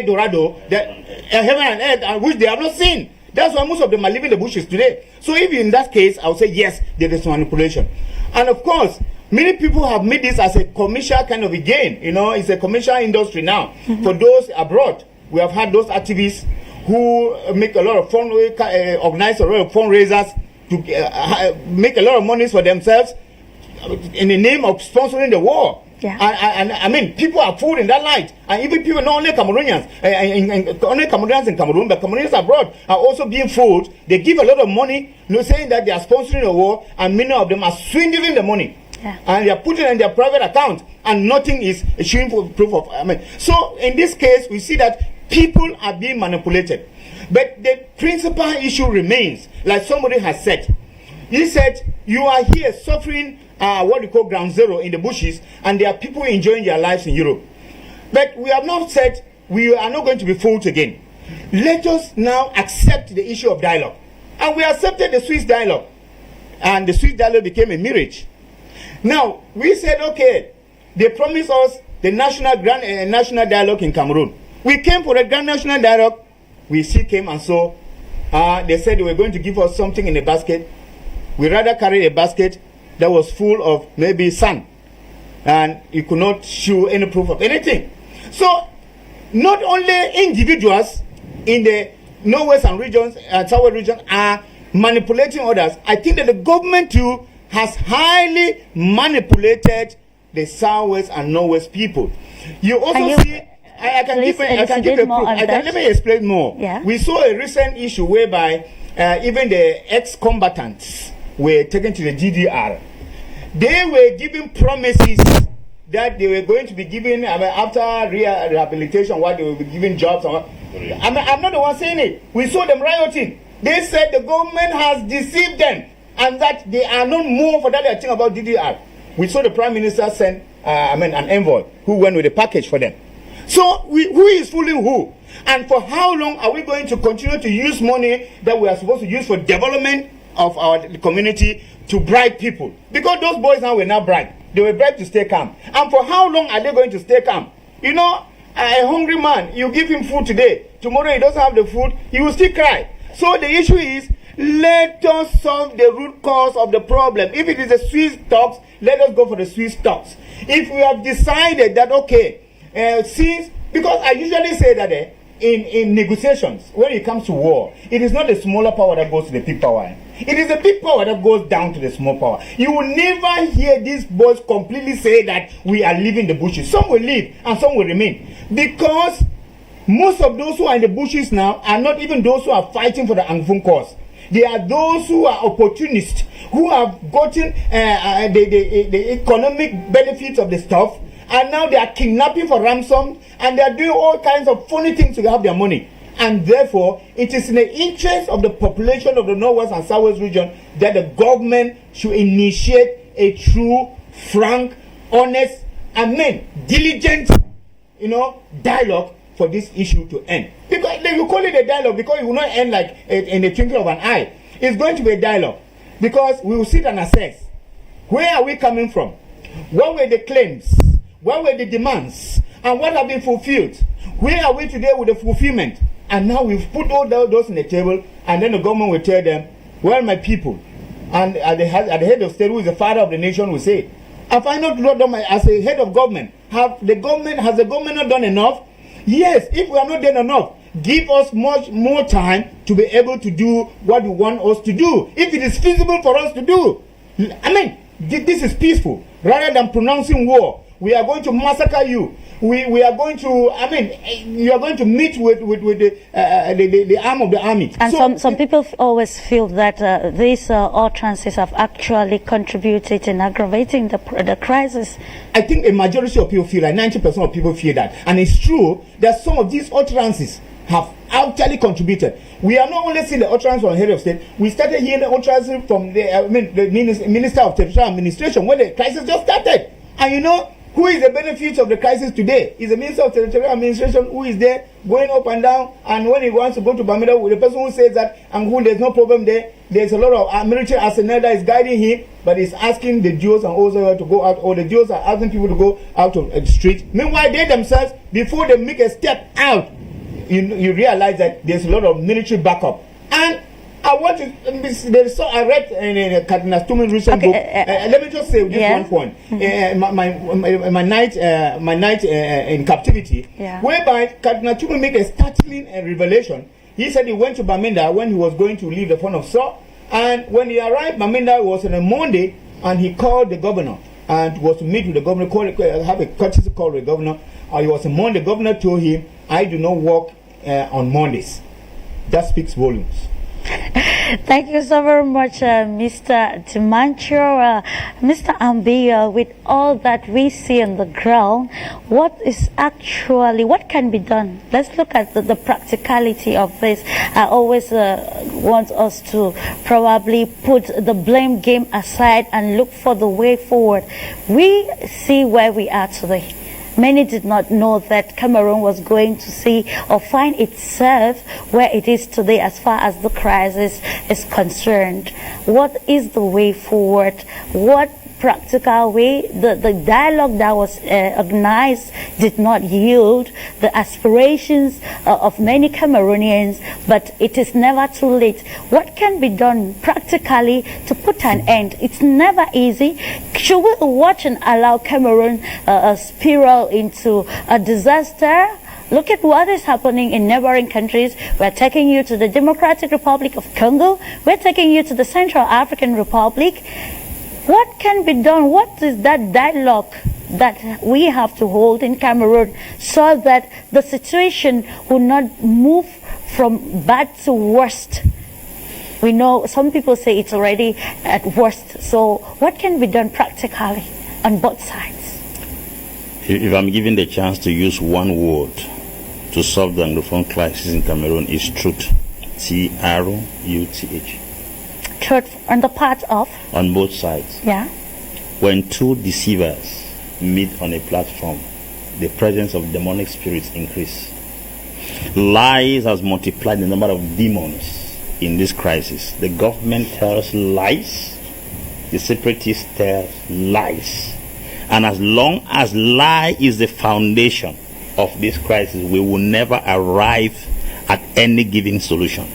Dorado, that heaven and earth, which they have not seen. That's why most of them are living the bushes today. So if in that case, I would say yes, there is manipulation. And of course, many people have made this as a commercial kind of a gain. You know, it's a commercial industry now. For those abroad, we have had those activists who make a lot of organize a lot of fundraisers to make a lot of money for themselves in the name of sponsoring the war. Yeah. And I mean, people are fooled in that light. And even people, not only Cameroonians, only Cameroonians in Cameroon, but Cameroonians abroad are also being fooled. They give a lot of money, saying that they are sponsoring the war, and many of them are swindling the money. Yeah. And they are putting it in their private account, and nothing is showing proof of. I mean, so in this case, we see that people are being manipulated. But the principal issue remains, like somebody has said. He said, you are here suffering what we call ground zero in the bushes, and there are people enjoying their lives in Europe. But we have not said we are not going to be fooled again. Let us now accept the issue of dialogue. And we accepted the Swiss dialogue. And the Swiss dialogue became a mirage. Now, we said, okay, they promised us the national dialogue in Cameroon. We came for the grand national dialogue. We still came and saw, they said they were going to give us something in a basket. We rather carried a basket that was full of maybe sand, and you could not show any proof of anything. So, not only individuals in the northwestern regions and southern regions are manipulating others, I think that the government too has highly manipulated the southwest and northwest people. You also see. I can give a proof. Let me explain more. Yeah. We saw a recent issue whereby even the ex-combatants were taken to the DDR. They were given promises that they were going to be given after rehabilitation, what they will be given jobs. I'm not the one saying it. We saw them rioting. They said the government has deceived them and that they are not more for that they think about DDR. We saw the Prime Minister send an envoy who went with a package for them. So who is fooling who? And for how long are we going to continue to use money that we are supposed to use for development of our community to bribe people? Because those boys now were not bribed. They were bribed to stay calm. And for how long are they going to stay calm? You know, a hungry man, you give him food today, tomorrow he doesn't have the food, he will still cry. So the issue is, let us solve the root cause of the problem. If it is the Swiss talks, let us go for the Swiss talks. If we have decided that, okay, because I usually say that in negotiations, when it comes to war, it is not the smaller power that goes to the big power. It is the big power that goes down to the small power. You will never hear these boys completely say that we are leaving the bushes. Some will leave and some will remain. Because most of those who are in the bushes now are not even those who are fighting for the Anglophone cause. They are those who are opportunists, who have gotten the economic benefits of the stuff, and now they are kidnapping for ransom, and they are doing all kinds of funny things to have their money. And therefore, it is in the interest of the population of the Northwest and Southwest region that the government should initiate a true, frank, honest, diligent, dialogue for this issue to end. Because you call it a dialogue because it will not end like in the twinkling of an eye. It's going to be a dialogue because we will sit and assess where are we coming from, what were the claims, what were the demands, and what have been fulfilled. Where are we today with the fulfillment? And now we've put all those on the table, and then the government will tell them, well, my people, and at the head of state, who is the father of the nation, will say, have I not done as a head of government? Has the government not done enough? Yes, if we have not done enough, give us much more time to be able to do what you want us to do. If it is feasible for us to do. This is peaceful. Rather than pronouncing war, we are going to massacre you. We are going to, you are going to meet with the arm of the army. And so, some people always feel that these utterances have actually contributed in aggravating the crisis. I think a majority of people feel, like 90% of people feel that. And it's true that some of these utterances have actually contributed. We are not only seeing the utterance from the head of state, we started hearing the utterances from the Minister of Territorial Administration when the crisis just started. And who is the benefit of the crisis today? Is the Minister of Territorial Administration who is there going up and down, and when he wants to go to Bamida, the person who says that and who there's no problem there's a lot of military arsenal that is guiding him, but he's asking the Jews and also to go out, or the Jews are asking people to go out of the street. Meanwhile, they themselves, before they make a step out, you realize that there's a lot of military backup. And I want to. I read in Cardinal Stuman's recent book. Let me just say this one point. My night in captivity, whereby Cardinal Stuman made a startling revelation. He said he went to Bamenda when he was going to leave the phone of Saw, and when he arrived, Bamenda was on a Monday, and he called the governor and was to meet with the governor. Have a courtesy call with the governor. It was a Monday. The governor told him, "I do not work on Mondays." That speaks volumes. Thank you so very much, Mr. Timancho. Mr. Ambi, with all that we see on the ground, what can be done? Let's look at the practicality of this. I always want us to probably put the blame game aside and look for the way forward. We see where we are today. Many did not know that Cameroon was going to see or find itself where it is today as far as the crisis is concerned. What is the way forward? What practical way? The dialogue that was organized did not yield the aspirations of many Cameroonians, but it is never too late. What can be done practically to put an end? It's never easy. Should we watch and allow Cameroon spiral into a disaster? Look at what is happening in neighboring countries. We're taking you to the Democratic Republic of Congo. We're taking you to the Central African Republic. What can be done? What is that dialogue that we have to hold in Cameroon so that the situation will not move from bad to worst? We know some people say it's already at worst. So what can be done practically on both sides? If I'm given the chance to use one word to solve the Anglophone crisis in Cameroon, is truth. Truth. Truth on the part of? On both sides. Yeah. When two deceivers meet on a platform, the presence of demonic spirits increase. Lies has multiplied the number of demons in this crisis. The government tells lies, the separatists tell lies. And as long as lie is the foundation of this crisis, we will never arrive at any given solution.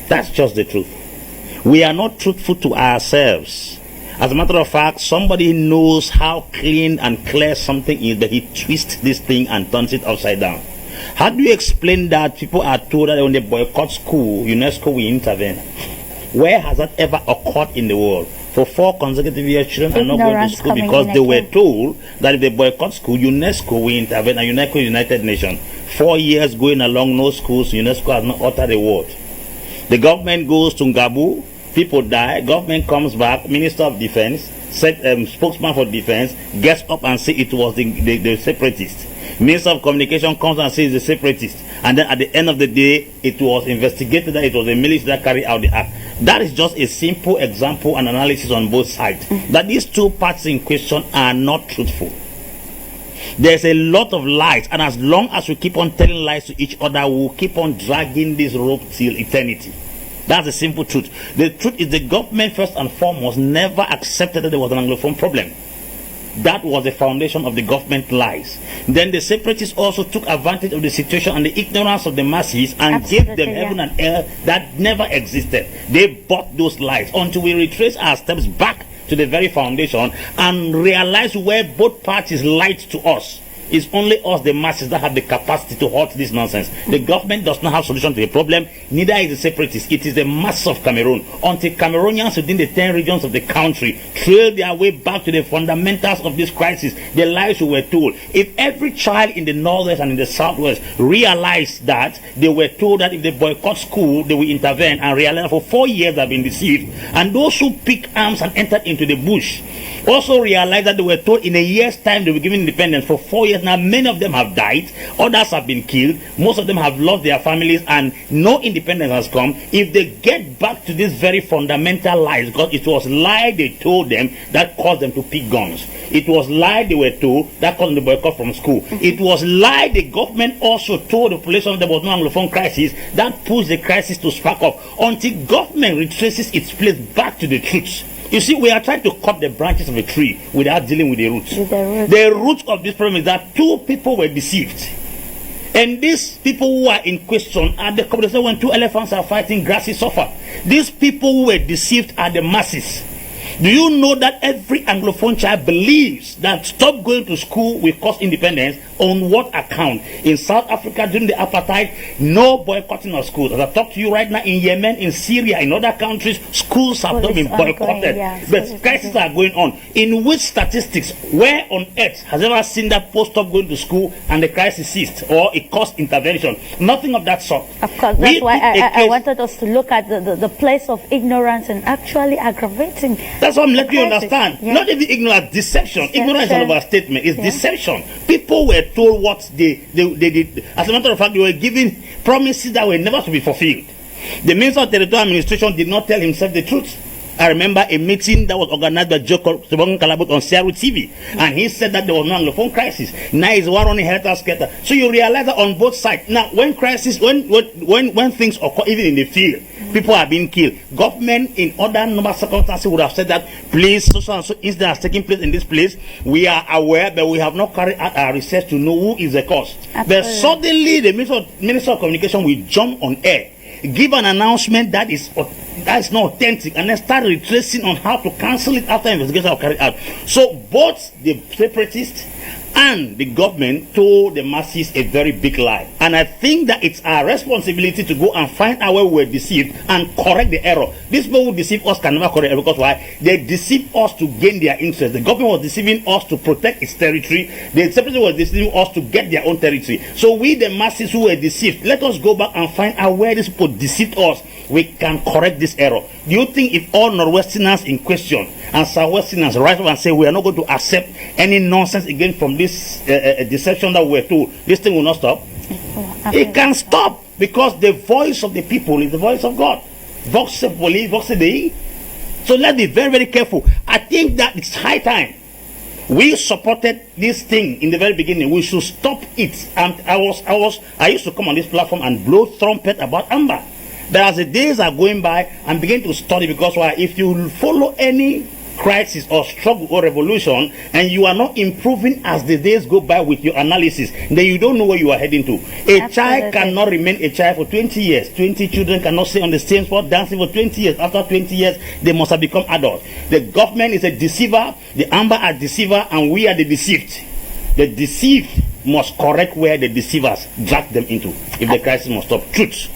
That's just the truth. We are not truthful to ourselves. As a matter of fact, somebody knows how clean and clear something is, but he twists this thing and turns it upside down. How do you explain that people are told that when they boycott school, UNESCO will intervene? Where has that ever occurred in the world? For 4 consecutive years, children are not going to school because they were told that if they boycott school, UNESCO will intervene, and UNESCO is United Nations. 4 years going along, no schools, UNESCO has not uttered a word. The government goes to Ngabu, people die, government comes back, Minister of Defense, spokesman for defense, gets up and says it was the separatists. Minister of Communication comes and says the separatists. And then at the end of the day, it was investigated that it was the military that carried out the act. That is just a simple example and analysis on both sides. That these two parties in question are not truthful. There's a lot of lies, and as long as we keep on telling lies to each other, we'll keep on dragging this rope till eternity. That's the simple truth. The truth is the government, first and foremost, never accepted that there was an Anglophone problem. That was the foundation of the government lies. Then the separatists also took advantage of the situation and the ignorance of the masses and gave them heaven and earth that never existed. They bought those lies until we retrace our steps back to the very foundation and realize where both parties lied to us. It's only us, the masses, that have the capacity to halt this nonsense. The government does not have solution to the problem, neither is the separatists. It is the masses of Cameroon. Until Cameroonians within the 10 regions of the country trail their way back to the fundamentals of this crisis, the lies we were told. If every child in the northwest and in the southwest realized that, they were told that if they boycott school, they will intervene, and realize for 4 years they have been deceived. And those who picked arms and entered into the bush also realized that they were told in a year's time they were given independence. For 4 years now, many of them have died, others have been killed, most of them have lost their families, and no independence has come. If they get back to this very fundamental lies, because it was lie they told them that caused them to pick guns, it was lie they were told that caused them to boycott from school, it was lie the government also told the population there was no Anglophone crisis that pushed the crisis to spark up. Until government retraces its place back to the truth. You see, we are trying to cut the branches of a tree without dealing with the roots. The root of this problem is that 2 people were deceived. And these people who are in question are the couple that when 2 elephants are fighting, grass is suffer. These people who were deceived are the masses. Do you know that every Anglophone child believes that stop going to school will cause independence? On what account? In South Africa during the apartheid, no boycotting of schools. As I talk to you right now, in Yemen, in Syria, in other countries, schools have not been boycotted. But crises are going on. In which statistics, where on earth has ever seen that post stop going to school and the crisis ceased or it caused intervention? Nothing of that sort. Of course, that's why I wanted us to look at the place of ignorance and actually aggravating. That's what I'm letting you understand. Yeah. Not even ignorance, deception. Ignorance is an overstatement. It's deception. People were told what they did. As a matter of fact, they were given promises that were never to be fulfilled. The Minister of Territorial Administration did not tell himself the truth. I remember a meeting that was organized by Joe Kalabut on Seattle TV, and he said that there was no Anglophone crisis. Now he's one running helter-skelter. So you realize that on both sides. Now, when crisis, when things occur, even in the field, people are being killed. Government, in other number of circumstances, would have said that, please, so and so incident has taken place in this place. We are aware, but we have not carried out our research to know who is the cause. But suddenly, the Minister of Communication will jump on air, give an announcement that is not authentic, and then start retracing on how to cancel it after investigations are carried out. So both the separatists and the government told the masses a very big lie. And I think that it's our responsibility to go and find out where we were deceived and correct the error. These people who deceive us can never correct it, because why? They deceive us to gain their interest. The government was deceiving us to protect its territory. The separatists was deceiving us to get their own territory. So we, the masses who were deceived, let us go back and find out where these people deceived us. We can correct this error. Do you think if all Northwesterners in question and Southwesterners rise up and say we are not going to accept any nonsense again from this deception that we were told, this thing will not stop? It can stop, because the voice of the people is the voice of God. Vox populi, vox Dei. So let's be very, very careful. I think that it's high time. We supported this thing in the very beginning. We should stop it. And I used to come on this platform and blow trumpet about Amber. But as the days are going by, I'm beginning to study, because why? If you follow any crisis or struggle or revolution and you are not improving as the days go by with your analysis, then you don't know where you are heading to. A child cannot remain a child for 20 years. 20 children cannot stay on the same spot dancing for 20 years. After 20 years, they must have become adults. The government is a deceiver, the Amber are deceiver, and we are the deceived. The deceived must correct where the deceivers drag them into if the crisis must stop. Truth.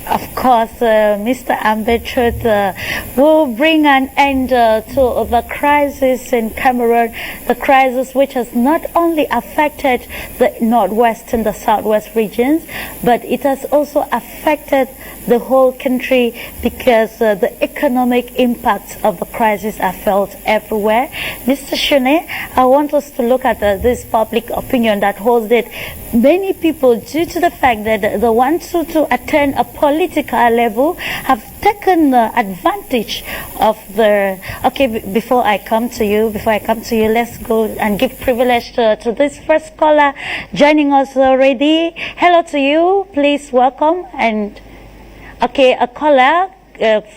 Of course, Mr. Ambetruth will bring an end to the crisis in Cameroon, the crisis which has not only affected the northwest and the southwest regions, but it has also affected the whole country, because the economic impacts of the crisis are felt everywhere. Mr. Shune, I want us to look at this public opinion that holds that many people, due to the fact that they want to attend a political level have taken advantage of the. Okay, before I come to you, let's go and give privilege to this first caller joining us already. Hello to you, please welcome. And okay, a caller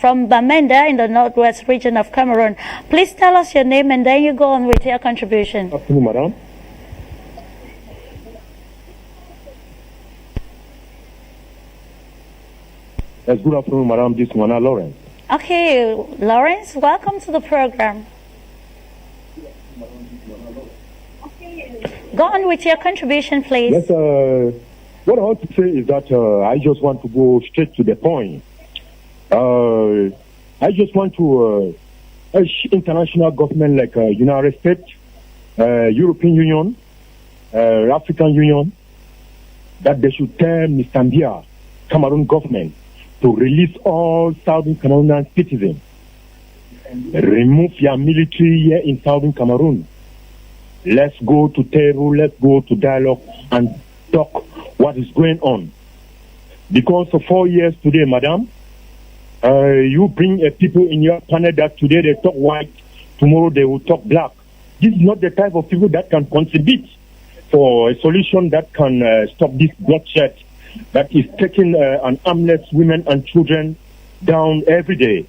from Bamenda in the northwest region of Cameroon. Please tell us your name and then you go on with your contribution. Good afternoon, madam. Yes, good afternoon, madam. This is Mana Lawrence. Okay, Lawrence, welcome to the program. Go on with your contribution, please. Yes, what I want to say is that I just want to go straight to the point. I just want to urge international government like United States, European Union, African Union, that they should tell Mr. Mbia, Cameroon government, to release all Southern Cameroonian citizens. Remove your military here in Southern Cameroon. Let's go to table, let's go to dialogue and talk what is going on. Because for 4 years today, madam, you bring people in your panel that today they talk white, tomorrow they will talk black. This is not the type of people that can contribute for a solution that can stop this bloodshed that is taking an armless women and children down every day.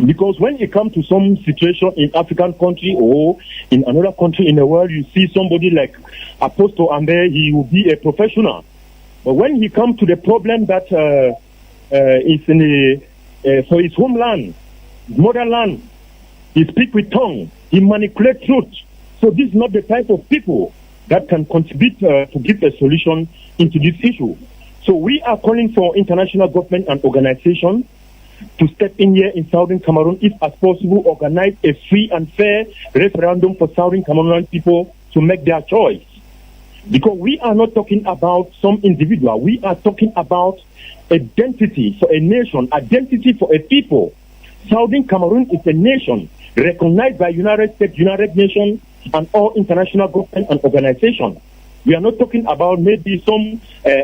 Because when it comes to some situation in African country or in another country in the world, you see somebody like Apostle Amber, he will be a professional. But when he comes to the problem that is in for his homeland, his motherland, he speaks with tongue, he manipulates truth. So this is not the type of people that can contribute to give a solution into this issue. So we are calling for international government and organizations to step in here in Southern Cameroon, if as possible, organize a free and fair referendum for Southern Cameroonian people to make their choice. Because we are not talking about some individual, we are talking about identity for a nation, identity for a people. Southern Cameroon is a nation recognized by United States, United Nations, and all international government and organizations. We are not talking about maybe some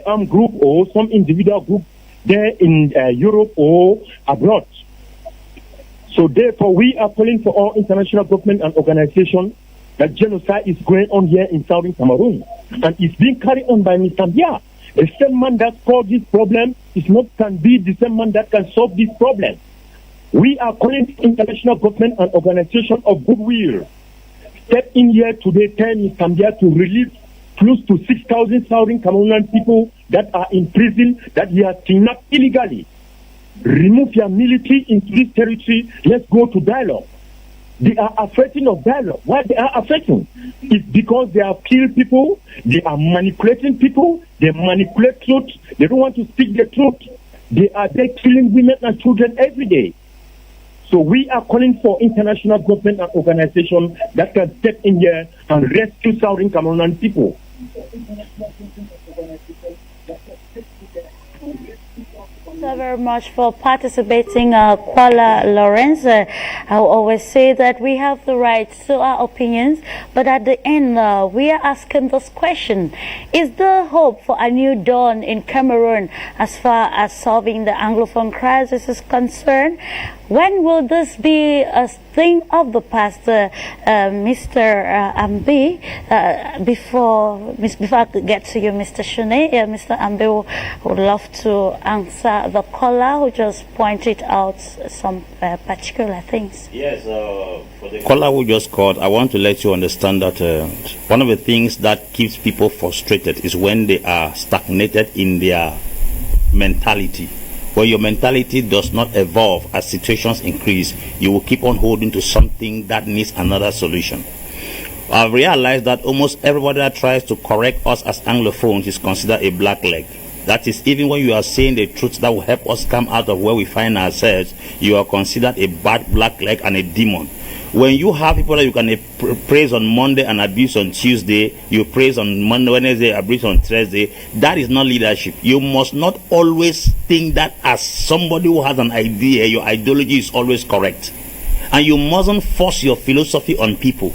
armed group or some individual group there in Europe or abroad. So therefore, we are calling for all international government and organizations that genocide is going on here in Southern Cameroon. And it's being carried on by Mr. Mbia. The same man that caused this problem is not can be the same man that can solve this problem. We are calling international government and organizations of goodwill. Step in here today, tell Mr. Mbia to release close to 6,000 Southern Cameroonian people that are in prison, that he has kidnapped illegally. Remove your military into this territory. Let's go to dialogue. They are affecting of dialogue. Why they are affecting? It's because they have killed people, they are manipulating people, they manipulate truth, they don't want to speak the truth. They are there killing women and children every day. So we are calling for international government and organizations that can step in here and rescue Southern Cameroonian people. Thank you very much for participating, Kuala Lawrence. I always say that we have the right to our opinions, but at the end, we are asking this question. Is there hope for a new dawn in Cameroon as far as solving the Anglophone crisis is concerned? When will this be a thing of the past, Mr. Ambi? Before I get to you, Mr. Shune, Mr. Ambi would love to answer the caller who just pointed out some particular things. Yes, for the caller who just called, I want to let you understand that one of the things that keeps people frustrated is when they are stagnated in their mentality. When your mentality does not evolve as situations increase, you will keep on holding to something that needs another solution. I've realized that almost everybody that tries to correct us as Anglophones is considered a black leg. That is, even when you are saying the truth that will help us come out of where we find ourselves, you are considered a bad black leg and a demon. When you have people that you can praise on Monday and abuse on Tuesday, you praise on Monday, Wednesday, abuse on Thursday, that is not leadership. You must not always think that as somebody who has an idea, your ideology is always correct. And you mustn't force your philosophy on people.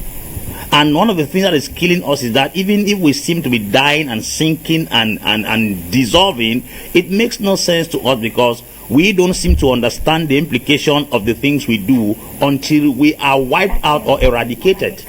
And one of the things that is killing us is that even if we seem to be dying and sinking and dissolving, it makes no sense to us because we don't seem to understand the implication of the things we do until we are wiped out or eradicated.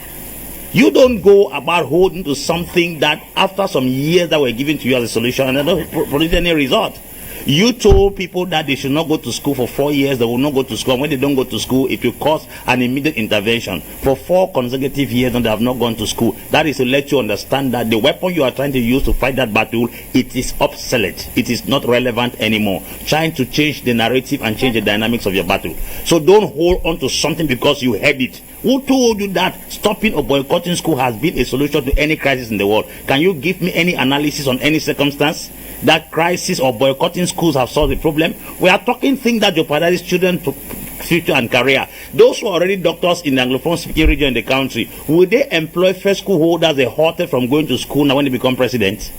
You don't go about holding to something that after some years that were given to you as a solution and don't produce any result. You told people that they should not go to school for 4 years, they will not go to school. And when they don't go to school, it will cause an immediate intervention. For 4 consecutive years, and they have not gone to school. That is to let you understand that the weapon you are trying to use to fight that battle, it is obsolete. It is not relevant anymore. Trying to change the narrative and change the dynamics of your battle. So don't hold on to something because you heard it. Who told you that stopping or boycotting school has been a solution to any crisis in the world? Can you give me any analysis on any circumstance that crisis or boycotting schools have solved the problem? We are talking things that jeopardize children's future and career. Those who are already doctors in the Anglophone speaking region in the country, will they employ first school holders they halted from going to school now when they become president?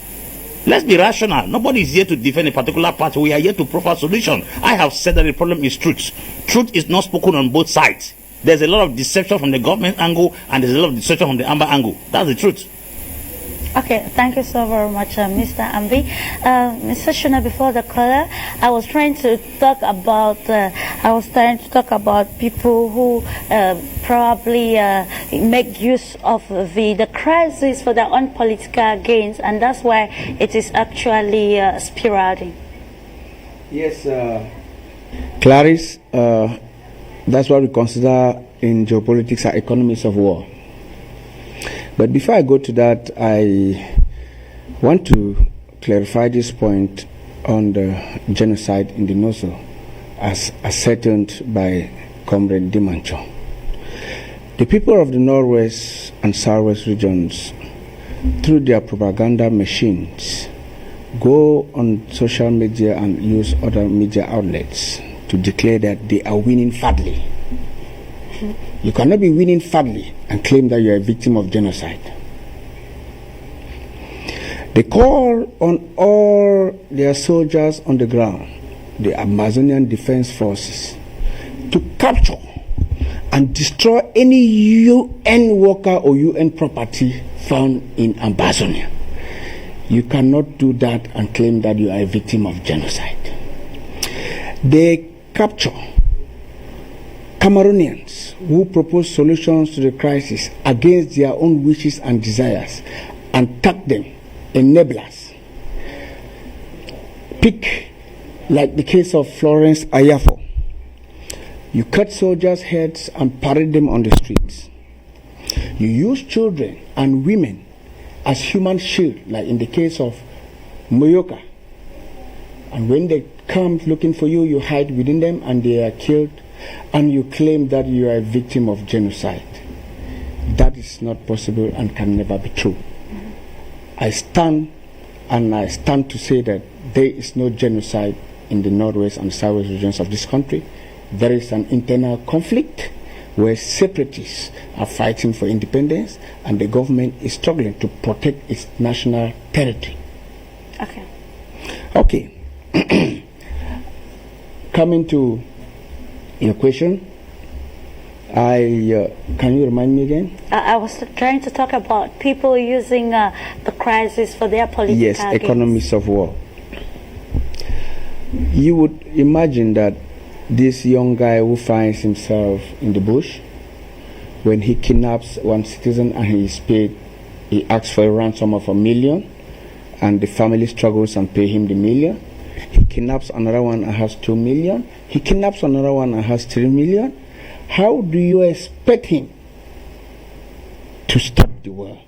Let's be rational. Nobody is here to defend a particular party. We are here to provide solution. I have said that the problem is truth. Truth is not spoken on both sides. There's a lot of deception from the government angle and there's a lot of deception from the Amber angle. That's the truth. Okay, thank you so very much, Mr. Ambi. Mr. Shuna, before the caller, I was trying to talk about people who probably make use of the crisis for their own political gains, and that's why it is actually spiraling. Yes, Clarice, that's what we consider in geopolitics are economies of war. But before I go to that, I want to clarify this point on the genocide in the Noso as ascertained by Comrade Dimancho. The people of the Northwest and Southwest regions, through their propaganda machines, go on social media and use other media outlets to declare that they are winning fatly. You cannot be winning fatly and claim that you are a victim of genocide. They call on all their soldiers on the ground, the Amazonian Defense Forces, to capture and destroy any UN worker or UN property found in Amazonia. You cannot do that and claim that you are a victim of genocide. They capture Cameroonians who propose solutions to the crisis against their own wishes and desires and tag them enablers. Pick like the case of Florence Ayafo. You cut soldiers' heads and parade them on the streets. You use children and women as human shield, like in the case of Moyoka. And when they come looking for you, you hide within them and they are killed, and you claim that you are a victim of genocide. That is not possible and can never be true. I stand to say that there is no genocide in the Northwest and Southwest regions of this country. There is an internal conflict where separatists are fighting for independence and the government is struggling to protect its national territory. Okay. Coming to your question, can you remind me again? I was trying to talk about people using the crisis for their political gains. Yes, economies of war. You would imagine that this young guy who finds himself in the bush, when he kidnaps one citizen and he is paid, he asks for a ransom of $1 million, and the family struggles and pay him the $1 million. He kidnaps another one and has $2 million. He kidnaps another one and has $3 million. How do you expect him to stop the war?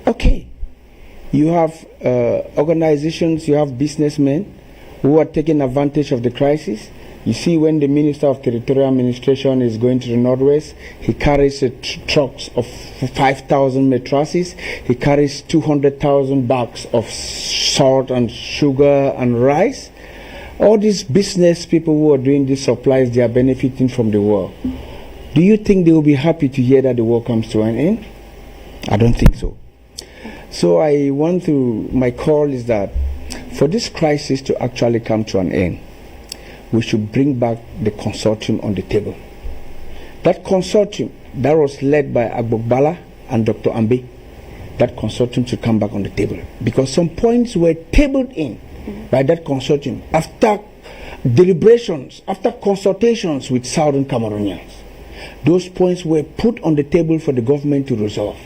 Okay, you have organizations, you have businessmen who are taking advantage of the crisis. You see, when the Minister of Territorial Administration is going to the Northwest, he carries trucks of 5,000 mattresses. He carries 200,000 bags of salt and sugar and rice. All these business people who are doing these supplies, they are benefiting from the war. Do you think they will be happy to hear that the war comes to an end? I don't think so. So my call is that for this crisis to actually come to an end, we should bring back the consortium on the table. That consortium that was led by Agbogbala and Dr. Ambe, that consortium should come back on the table. Because some points were tabled in by that consortium after deliberations, after consultations with Southern Cameroonians. Those points were put on the table for the government to resolve.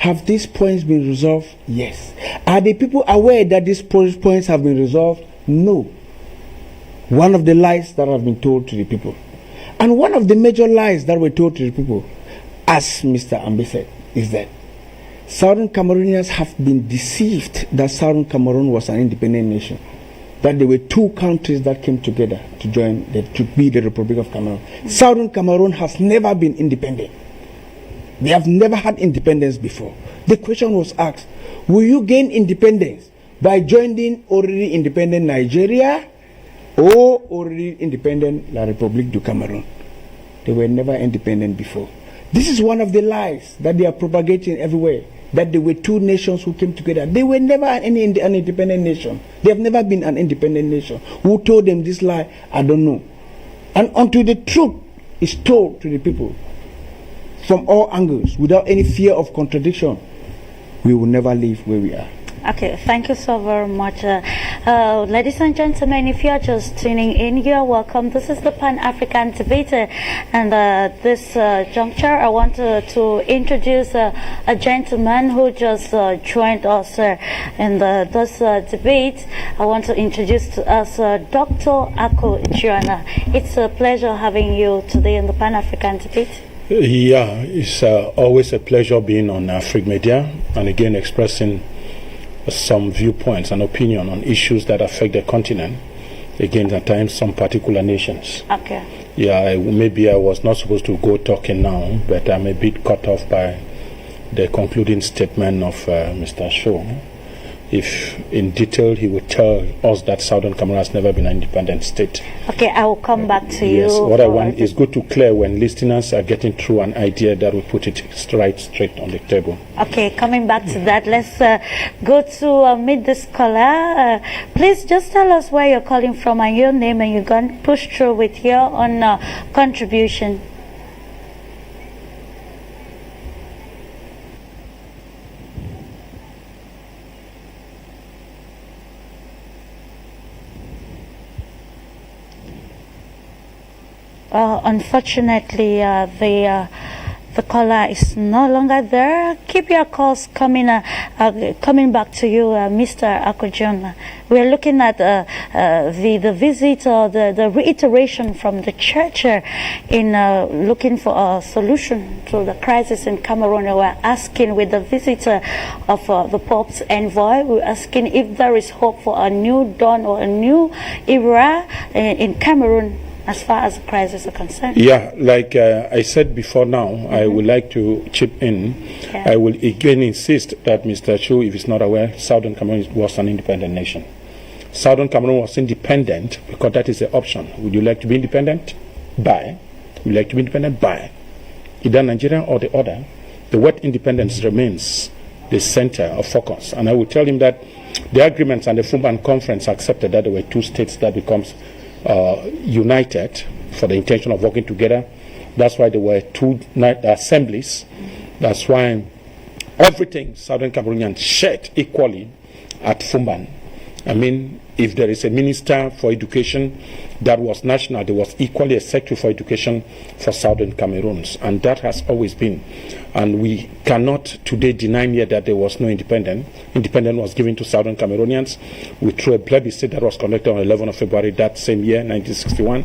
Have these points been resolved? Yes. Are the people aware that these points have been resolved? No. One of the lies that have been told to the people. And one of the major lies that were told to the people, as Mr. Ambe said, is that Southern Cameroonians have been deceived that Southern Cameroon was an independent nation. That there were two countries that came together to to be the Republic of Cameroon. Southern Cameroon has never been independent. They have never had independence before. The question was asked, will you gain independence by joining already independent Nigeria or already independent La République du Cameroun? They were never independent before. This is one of the lies that they are propagating everywhere, that there were two nations who came together. They were never an independent nation. They have never been an independent nation. Who told them this lie? I don't know. And until the truth is told to the people from all angles, without any fear of contradiction, we will never leave where we are. Okay, thank you so very much. Ladies and gentlemen, if you are just tuning in, you are welcome. This is the Pan-African Debate, and this juncture, I want to introduce a gentleman who just joined us in this debate. I want to introduce to us Dr. Ako Joanna. It's a pleasure having you today in the Pan-African Debate. Yeah, it's always a pleasure being on Afrique Media and again expressing some viewpoints and opinion on issues that affect the continent, again at times some particular nations. Okay. Yeah, maybe I was not supposed to go talking now, but I'm a bit cut off by the concluding statement of Mr. Shaw. If in detail he would tell us that Southern Cameroon has never been an independent state. Okay, I will come back to you. Yes, what I want is good to clear when listeners are getting through an idea that we put it straight on the table. Okay, coming back to that, let's go to meet this caller. Please just tell us where you're calling from and your name, and you can push through with your own contribution. Unfortunately, the caller is no longer there. Keep your calls coming back to you, Mr. Akojon. We're looking at the visit or the reiteration from the church in looking for a solution to the crisis in Cameroon. We're asking with the visit of the Pope's envoy, we're asking if there is hope for a new dawn or a new era in Cameroon, as far as the crisis is concerned. Yeah, like I said before now, I would like to chip in. Yeah. I will again insist that Mr. Chu, if he's not aware, Southern Cameroon was an independent nation. Southern Cameroon was independent because that is the option. Would you like to be independent? Buy. Would you like to be independent? Buy. Either Nigeria or the other. The word independence remains the center of focus. And I will tell him that the agreements and the Fumban conference accepted that there were two states that becomes united for the intention of working together. That's why there were two assemblies. That's why everything Southern Cameroonians shared equally at Fumban. I mean, if there is a minister for education that was national, there was equally a secretary for education for Southern Cameroons, and that has always been. And we cannot today deny here that there was no independence. Independence was given to Southern Cameroonians through a plebiscite that was conducted on 11th of February that same year, 1961.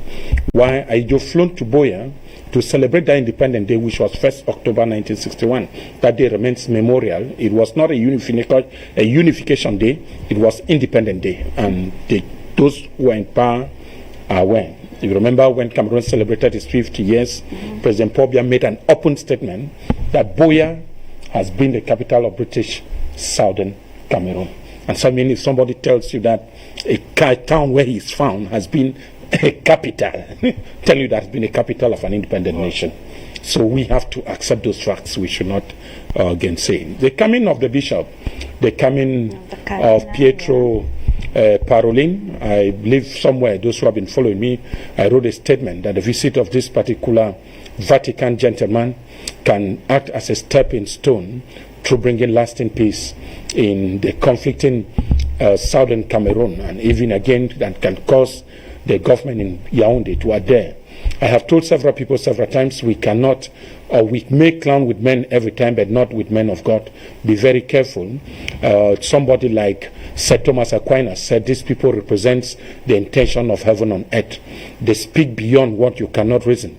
Why Aijo flown to Boya to celebrate that Independence Day, which was 1st October 1961. That day remains memorial. It was not a unification day, it was Independent Day. And those who were in power are aware. If you remember when Cameroon celebrated its 50 years, President Paul Biya made an open statement that Boya has been the capital of British Southern Cameroon. And so I mean, if somebody tells you that a town where he's found has been a capital, tell you that has been a capital of an independent nation. So we have to accept those facts. We should not gainsay. The coming of the bishop, the coming of Pietro Parolin, I believe somewhere, those who have been following me, I wrote a statement that the visit of this particular Vatican gentleman can act as a stepping stone to bringing lasting peace in the conflicting southern Cameroon, and even again that can cause the government in Yaoundé to adhere. I have told several people several times, we cannot, or we may clown with men every time, but not with men of God. Be very careful. Somebody like St. Thomas Aquinas said, these people represent the intention of heaven on earth. They speak beyond what you cannot reason.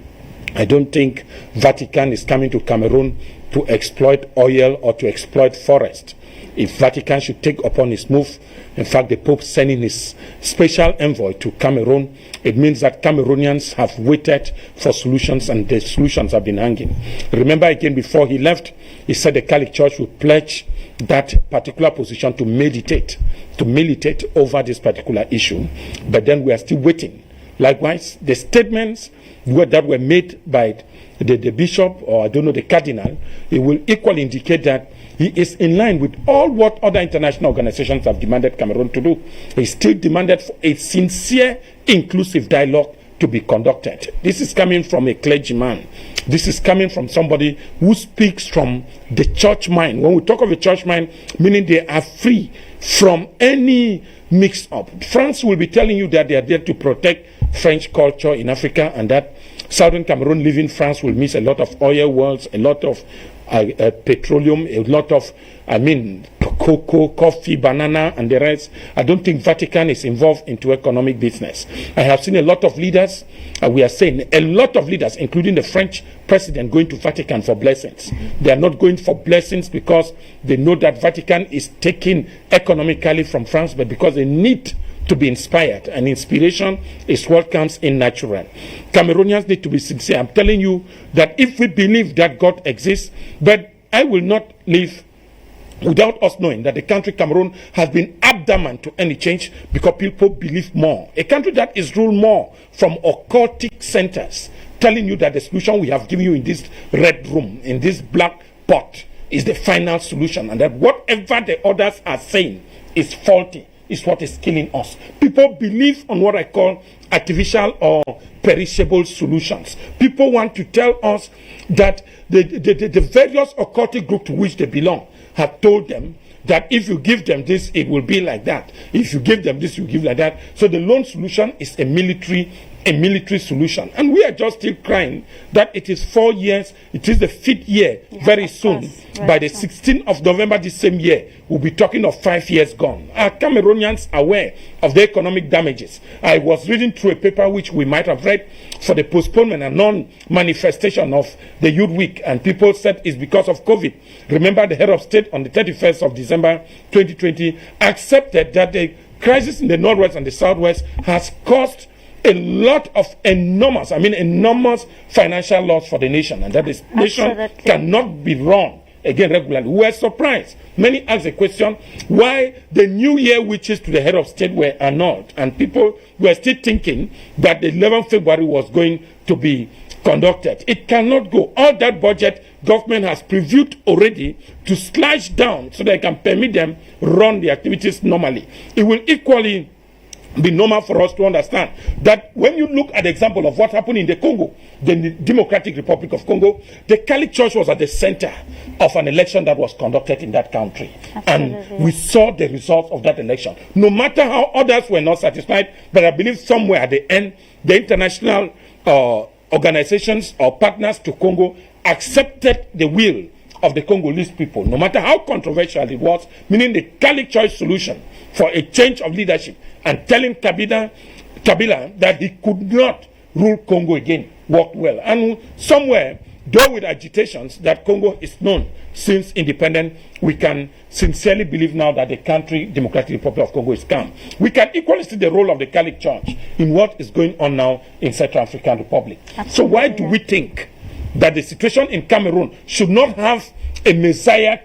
I don't think Vatican is coming to Cameroon to exploit oil or to exploit forest. If Vatican should take upon its move, in fact, the Pope sending his special envoy to Cameroon, it means that Cameroonians have waited for solutions, and the solutions have been hanging. Remember again, before he left, he said the Catholic Church would pledge that particular position to militate over this particular issue, but then we are still waiting. Likewise, the statements that were made by the bishop, or I don't know, the cardinal, it will equally indicate that he is in line with all what other international organizations have demanded Cameroon to do. He still demanded for a sincere, inclusive dialogue to be conducted. This is coming from a clergyman. This is coming from somebody who speaks from the church mind. When we talk of a church mind, meaning they are free from any mix-up. France will be telling you that they are there to protect French culture in Africa, and that southern Cameroon leaving France will miss a lot of oil wells, a lot of petroleum, a lot of, cocoa, coffee, banana, and the rest. I don't think Vatican is involved into economic business. I have seen a lot of leaders, we are saying a lot of leaders, including the French president, going to Vatican for blessings. They are not going for blessings because they know that Vatican is taking economically from France, but because they need to be inspired, and inspiration is what comes in natural. Cameroonians need to be sincere. I'm telling you that if we believe that God exists, but I will not live without us knowing that the country Cameroon has been adamant to any change, because people believe more. A country that is ruled more from occultic centers, telling you that the solution we have given you in this red room, in this black pot, is the final solution, and that whatever the others are saying is faulty, is what is killing us. People believe on what I call artificial or perishable solutions. People want to tell us that the various occultic groups to which they belong have told them that if you give them this, it will be like that. If you give them this, you give like that. So the lone solution is a military solution. And we are just still crying that it is 4 years, it is the 5th year very soon. By the 16th of November this same year, we'll be talking of 5 years gone. Are Cameroonians aware of the economic damages? I was reading through a paper which we might have read for the postponement and non-manifestation of the Youth Week, and people said it's because of COVID. Remember, the head of state on the 31st of December 2020 accepted that the crisis in the Northwest and the Southwest has caused a lot of enormous financial loss for the nation, and that this nation cannot be run again regularly. We were surprised. Many asked the question why the New Year witches to the head of state were annulled, and people were still thinking that the 11th February was going to be conducted. It cannot go. All that budget government has previewed already to slash down so they can permit them run the activities normally. It will equally be normal for us to understand that when you look at the example of what happened in the Congo, the Democratic Republic of Congo, the Catholic Church was at the center of an election that was conducted in that country. Absolutely. And we saw the results of that election. No matter how others were not satisfied, but I believe somewhere at the end, the international organizations or partners to Congo accepted the will of the Congolese people, no matter how controversial it was, meaning the Catholic Church solution for a change of leadership and telling Kabila that he could not rule Congo again worked well. And somewhere, though with agitations that Congo is known since independence, we can sincerely believe now that the country, Democratic Republic of Congo, is calm. We can equally see the role of the Catholic Church in what is going on now in Central African Republic. Absolutely. So why do we think that the situation in Cameroon should not have a messiah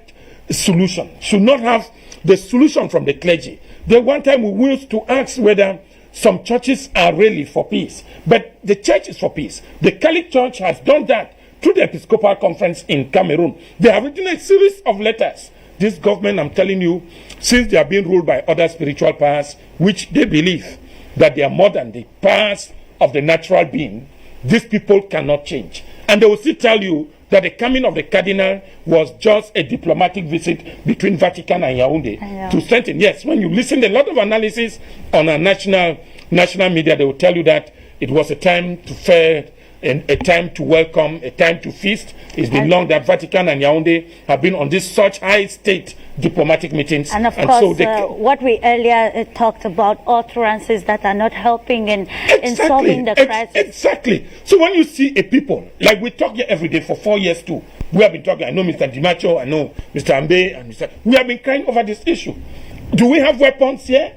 solution, should not have the solution from the clergy? Then one time we used to ask whether some churches are really for peace, but the church is for peace. The Catholic Church has done that through the Episcopal Conference in Cameroon. They have written a series of letters. This government, I'm telling you, since they are being ruled by other spiritual powers, which they believe that they are more than the powers of the natural being, these people cannot change. And they will still tell you that the coming of the cardinal was just a diplomatic visit between Vatican and Yaoundé to strengthen. Yes, when you listen to a lot of analysis on our national media, they will tell you that it was a time to fair, a time to welcome, a time to feast. It's been long that Vatican and Yaoundé have been on this such high state diplomatic meetings. And of course, what we earlier talked about, utterances that are not helping in solving the crisis. Exactly. So when you see a people, like we talk here every day for 4 years too, we have been talking, I know Mr. Dimacho, I know Mr. Ambe, and we have been crying over this issue. Do we have weapons here?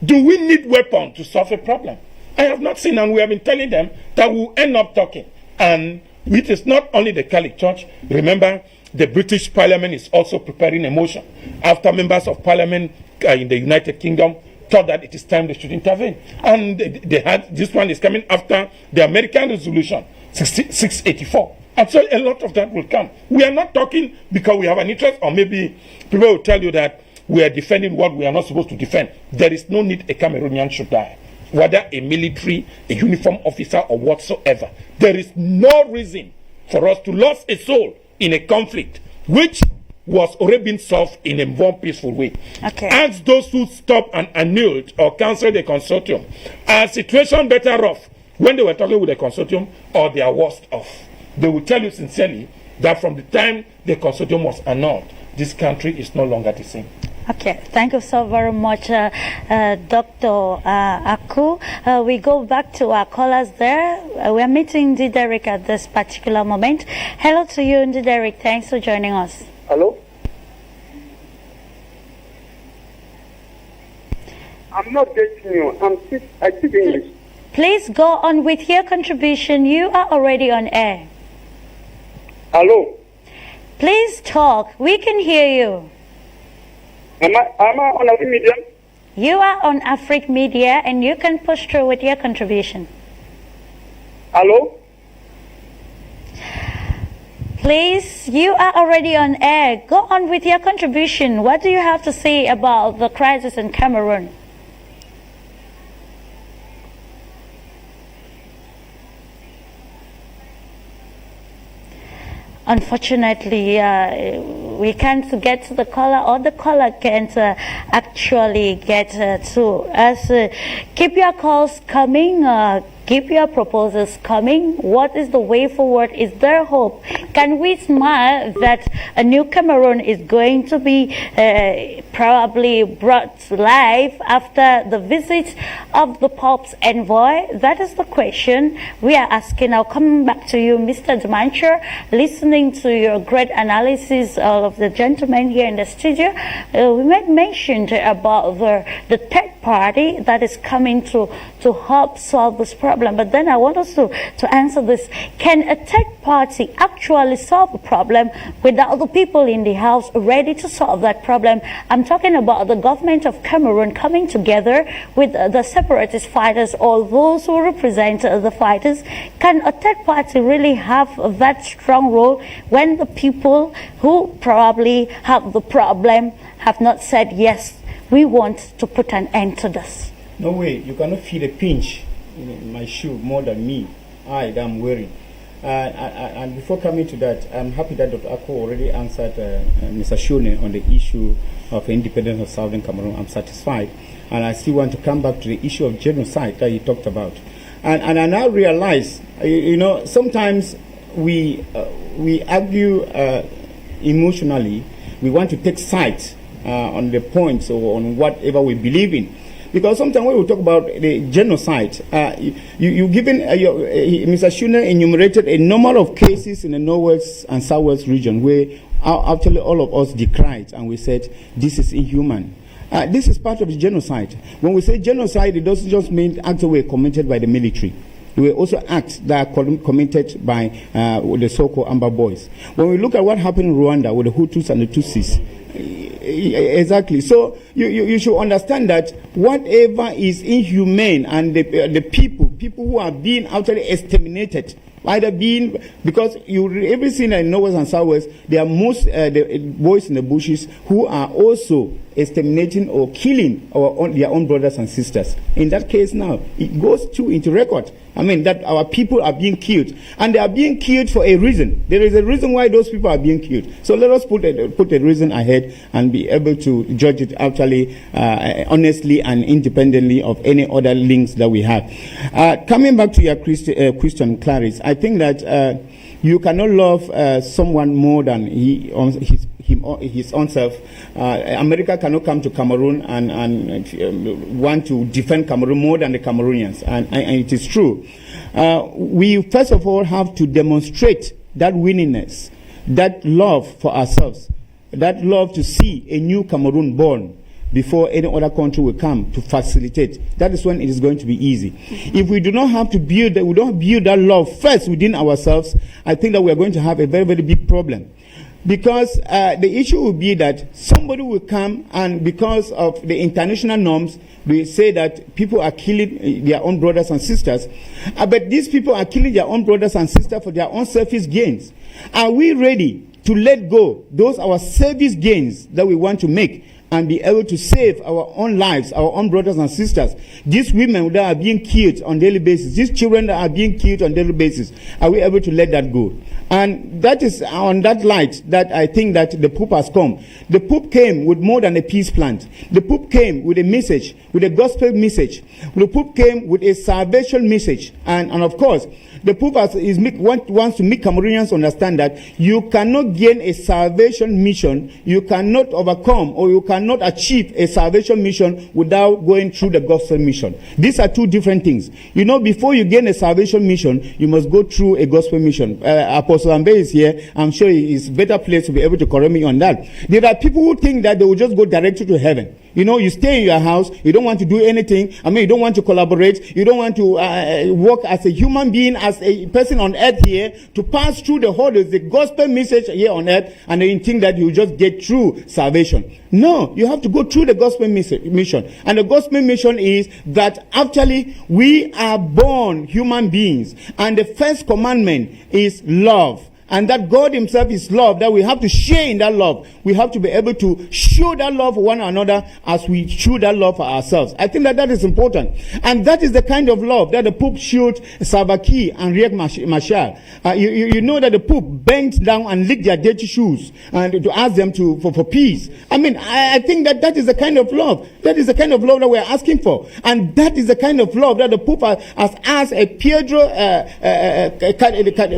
Do we need weapons to solve a problem? I have not seen, and we have been telling them that we'll end up talking. And it is not only the Catholic Church. Remember, the British Parliament is also preparing a motion after members of Parliament in the United Kingdom thought that it is time they should intervene. And they had, this one is coming after the American resolution 684. And so a lot of that will come. We are not talking because we have an interest, or maybe people will tell you that we are defending what we are not supposed to defend. There is no need a Cameroonian should die, whether a military, a uniform officer, or whatsoever. There is no reason for us to lose a soul in a conflict which was already been solved in a more peaceful way. Okay. Ask those who stopped and annulled or cancelled the consortium, are situation better off when they were talking with the consortium, or they are worse off? They will tell you sincerely that from the time the consortium was annulled, this country is no longer the same. Okay, thank you so very much, Dr. Aku. We go back to our callers there. We are meeting Ndideric at this particular moment. Hello to you, Ndideric. Thanks for joining us. Hello? I'm not getting you. I speak English. Please go on with your contribution. You are already on air. Hello? Please talk. We can hear you. Am I on Afrique Media? You are on Afrique Media, and you can push through with your contribution. Hello? Please, you are already on air. Go on with your contribution. What do you have to say about the crisis in Cameroon? Unfortunately, we can't get to the caller, or the caller can't actually get to us. Keep your calls coming. Keep your proposals coming. What is the way forward? Is there hope? Can we smile that a new Cameroon is going to be probably brought to life after the visit of the Pope's envoy? That is the question we are asking. I'll come back to you, Mr. Dimancher. Listening to your great analysis of the gentleman here in the studio, we made mention about the third party that is coming to help solve this problem. But then I want us to answer this. Can a third party actually solve a problem without the people in the house ready to solve that problem? I'm talking about the government of Cameroon coming together with the separatist fighters, or those who represent the fighters. Can a third party really have that strong role when the people who probably have the problem have not said, yes, we want to put an end to this? No way. You cannot feel a pinch in my shoe more than me. I am wearing. And before coming to that, I'm happy that Dr. Ako already answered Mr. Shone on the issue of independence of Southern Cameroon. I'm satisfied. And I still want to come back to the issue of genocide that you talked about. And I now realize, sometimes we argue emotionally. We want to take sides on the points or on whatever we believe in. Because sometimes when we talk about the genocide, you given Mr. Shune enumerated a number of cases in the Northwest and Southwest region where actually all of us decried and we said this is inhuman. This is part of the genocide. When we say genocide, it doesn't just mean acts that were committed by the military. There were also acts that are committed by the so-called Amber Boys. When we look at what happened in Rwanda with the Hutus and the Tutsis, exactly. So you should understand that whatever is inhumane and the people who are being utterly exterminated, either being, because everything in Northwest and Southwest, there are most the boys in the bushes who are also exterminating or killing their own brothers and sisters. In that case now, it goes into record. I mean, that our people are being killed. And they are being killed for a reason. There is a reason why those people are being killed. So let us put a reason ahead and be able to judge it actually honestly and independently of any other links that we have. Coming back to your question, Clarice, I think that you cannot love someone more than his own self. America cannot come to Cameroon and want to defend Cameroon more than the Cameroonians, and it is true. We first of all have to demonstrate that willingness, that love for ourselves, that love to see a new Cameroon born before any other country will come to facilitate. That is when it is going to be easy. If we do not have to build that, we don't build that love first within ourselves, I think that we are going to have a very, very big problem. Because the issue will be that somebody will come, and because of the international norms, we say that people are killing their own brothers and sisters. But these people are killing their own brothers and sisters for their own selfish gains. Are we ready to let go those our selfish gains that we want to make and be able to save our own lives, our own brothers and sisters? These women that are being killed on a daily basis, these children that are being killed on a daily basis, are we able to let that go? And that is on that light that I think that the Pope has come. The Pope came with more than a peace plan. The Pope came with a message, with a gospel message. The Pope came with a salvation message. And of course, the Pope wants to make Cameroonians understand that you cannot gain a salvation mission, you cannot overcome or you cannot achieve a salvation mission without going through the gospel mission. These are two different things. You know, before you gain a salvation mission, you must go through a gospel mission. Apostle Ambe is here. I'm sure he is better placed to be able to correct me on that. There are people who think that they will just go directly to heaven. You know, you stay in your house, you don't want to do anything. I mean, you don't want to collaborate. You don't want to work as a human being, as a person on earth here, to pass through the hurdles, the gospel message here on earth, and then you think that you just get through salvation. No, you have to go through the gospel mission. And the gospel mission is that actually we are born human beings. And the first commandment is love. And that God himself is love, that we have to share in that love. We have to be able to show that love for one another as we show that love for ourselves. I think that that is important. And that is the kind of love that the Pope showed Salva Kiir and Riek Machar. You know that the Pope bent down and licked their dirty shoes and to ask them for peace. I mean, I think that that is the kind of love. That is the kind of love that we are asking for. And that is the kind of love that the Pope has asked Pedro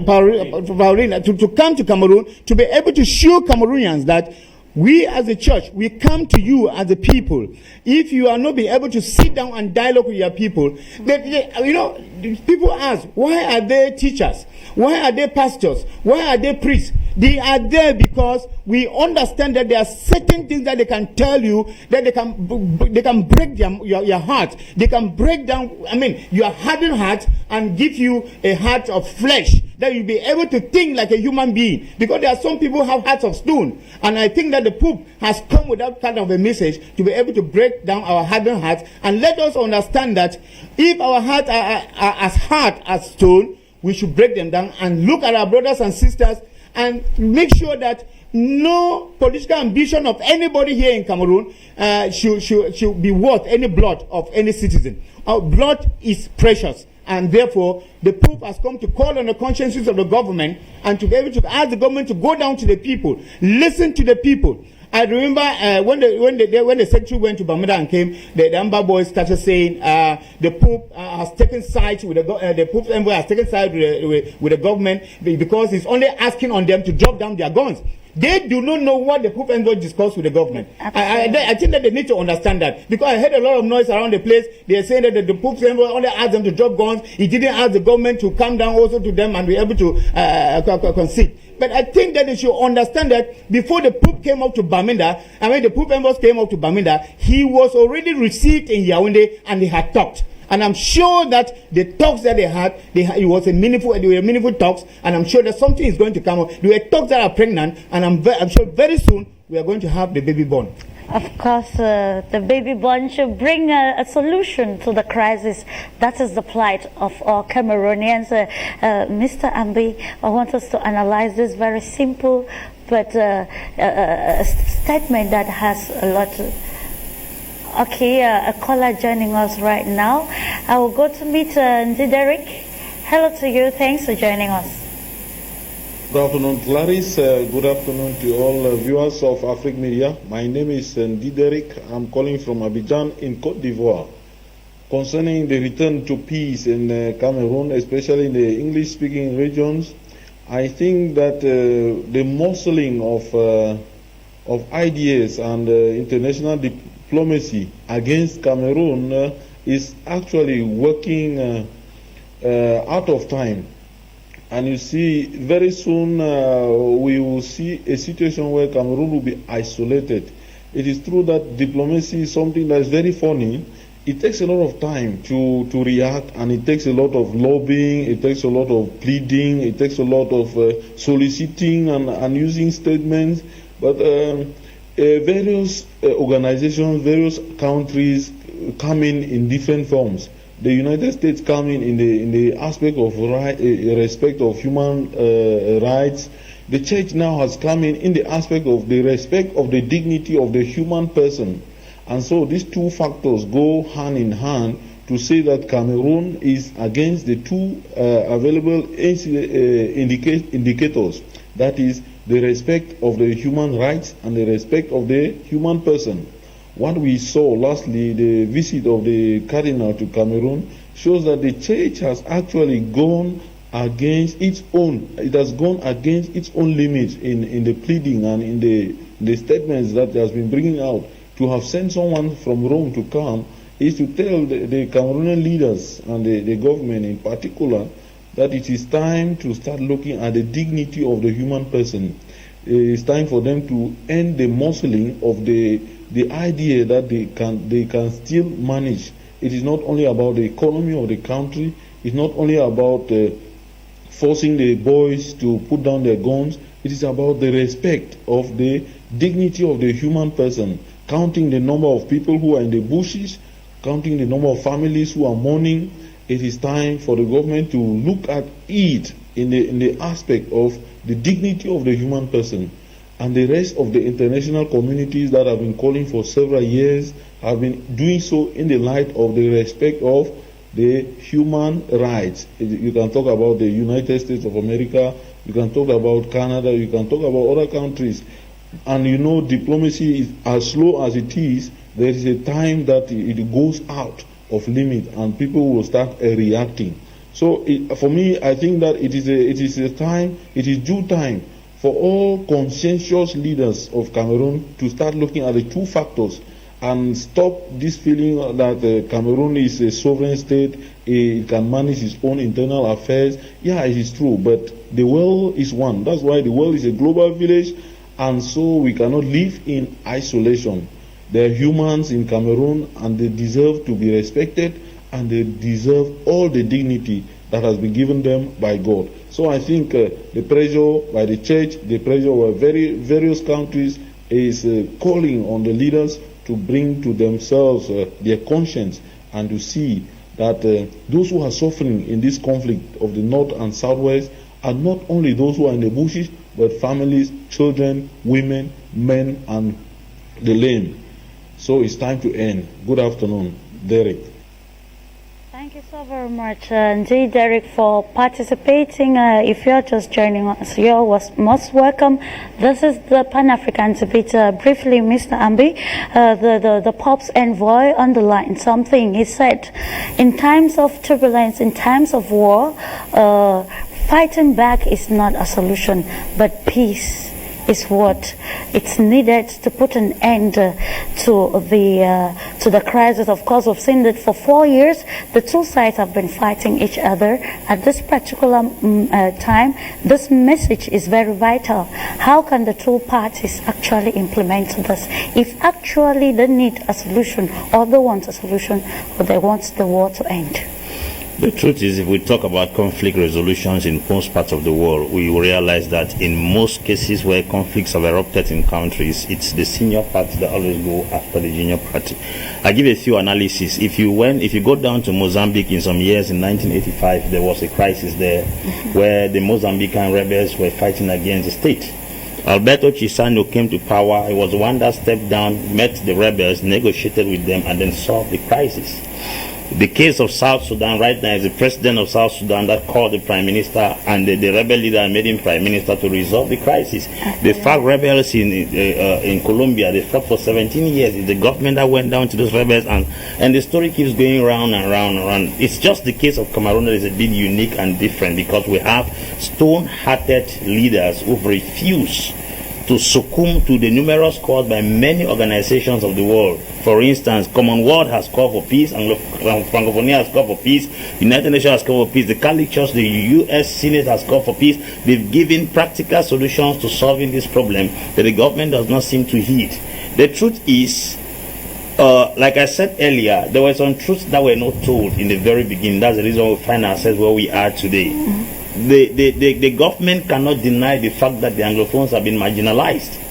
Parolin to come to Cameroon, to be able to show Cameroonians that we as a church, we come to you as a people. If you are not being able to sit down and dialogue with your people, you know, people ask, why are there teachers? Why are there pastors? Why are there priests? They are there because we understand that there are certain things that they can tell you, that they can break your heart. They can break down, I mean, your hardened heart and give you a heart of flesh, that you'll be able to think like a human being. Because there are some people who have hearts of stone. And I think that the Pope has come with that kind of a message to be able to break down our hardened hearts and let us understand that if our hearts are as hard as stone, we should break them down and look at our brothers and sisters and make sure that no political ambition of anybody here in Cameroon should be worth any blood of any citizen. Our blood is precious, and therefore the Pope has come to call on the consciences of the government and to be able to ask the government to go down to the people, listen to the people. I remember when the secretary went to Bamenda and came, the Amba boys started saying the Pope has taken sides with the Pope's envoy has taken sides with the government because he's only asking on them to drop down their guns. They do not know what the Pope envoy discussed with the government. I think that they need to understand that, because I heard a lot of noise around the place. They are saying that the Pope's envoy only asked them to drop guns. He didn't ask the government to come down also to them and be able to concede. But I think that they should understand that before the Pope came up to Bamenda, I mean the Pope envoy came up to Bamenda, he was already received in Yaoundé and they had talked. And I'm sure that the talks that they had, it was they were meaningful talks, and I'm sure that something is going to come up. There were talks that are pregnant, and I'm sure very soon we are going to have the baby born. Of course, the baby born should bring a solution to the crisis. That is the plight of all Cameroonians. Mr. Ambi, I want us to analyze this very simple but a statement that has a lot. Okay, a caller joining us right now. I will go to meet Derek. Hello to you. Thanks for joining us. Good afternoon, Clarice. Good afternoon to all viewers of Afrique Media. My name is Derek. I'm calling from Abidjan in Côte d'Ivoire. Concerning the return to peace in Cameroon, especially in the English-speaking regions, I think that the marshalling of ideas and international diplomacy against Cameroon is actually working out of time. And you see, very soon we will see a situation where Cameroon will be isolated. It is true that diplomacy is something that is very funny. It takes a lot of time to react, and it takes a lot of lobbying, it takes a lot of pleading, it takes a lot of soliciting and using statements. But various organizations, various countries come in different forms. The United States come in the aspect of respect of human rights. The church now has come in the aspect of the respect of the dignity of the human person. And so these two factors go hand in hand to say that Cameroon is against the two available indicators. That is the respect of the human rights and the respect of the human person. What we saw lastly, the visit of the Cardinal to Cameroon, shows that the church has actually gone against its own, it has gone against its own limits in the pleading and in the statements that it has been bringing out. To have sent someone from Rome to come is to tell the Cameroonian leaders and the government in particular that it is time to start looking at the dignity of the human person. It is time for them to end the marshalling of the idea that they can still manage. It is not only about the economy of the country, it's not only about forcing the boys to put down their guns, it is about the respect of the dignity of the human person. Counting the number of people who are in the bushes, counting the number of families who are mourning. It is time for the government to look at it in the aspect of the dignity of the human person. And the rest of the international communities that have been calling for several years have been doing so in the light of the respect of the human rights. You can talk about the United States of America, you can talk about Canada, you can talk about other countries. And you know, diplomacy is as slow as it is. There is a time that it goes out of limit and people will start reacting. So for me, I think that it is due time for all conscientious leaders of Cameroon to start looking at the two factors and stop this feeling that Cameroon is a sovereign state, it can manage its own internal affairs. Yeah, it is true, but the world is one. That's why the world is a global village. And so we cannot live in isolation. They are humans in Cameroon and they deserve to be respected and they deserve all the dignity that has been given them by God. So I think the pressure by the church, the pressure by various countries is calling on the leaders to bring to themselves their conscience and to see that those who are suffering in this conflict of the North and Southwest are not only those who are in the bushes, but families, children, women, men, and the lame. So it's time to end. Good afternoon, Derek. Thank you so very much, Derek, for participating. If you're just joining us, you're most welcome. This is the Pan-African debate. Briefly, Mr. Ambi, the Pope's envoy underlined something. He said, in times of turbulence, in times of war, fighting back is not a solution, but peace is what it's needed to put an end to the crisis. Of course, we've seen that for 4 years, the two sides have been fighting each other. At this particular time, this message is very vital. How can the two parties actually implement this? If actually they need a solution, or they want a solution, or they want the war to end. The truth is, if we talk about conflict resolutions in most parts of the world, we will realize that in most cases where conflicts have erupted in countries, it's the senior party that always go after the junior party. I give a few analyses. If you go down to Mozambique in some years, in 1985, there was a crisis there where the Mozambican rebels were fighting against the state. Alberto Chisano came to power. He was the one that stepped down, met the rebels, negotiated with them, and then solved the crisis. The case of South Sudan right now is the president of South Sudan that called the prime minister and the rebel leader made him prime minister to resolve the crisis. The FARC rebels in Colombia, they fought for 17 years. It's the government that went down to those rebels, and the story keeps going round and round and round. It's just the case of Cameroon that is a bit unique and different because we have stone-hearted leaders who've refused to succumb to the numerous calls by many organizations of the world. For instance, Commonwealth has called for peace, Francophonie has called for peace, United Nations has called for peace, the Catholic Church, the U.S. Senate has called for peace. They've given practical solutions to solving this problem that the government does not seem to heed. The truth is, like I said earlier, there were some truths that were not told in the very beginning. That's the reason we find ourselves where we are today. The government cannot deny the fact that the Anglophones have been marginalized.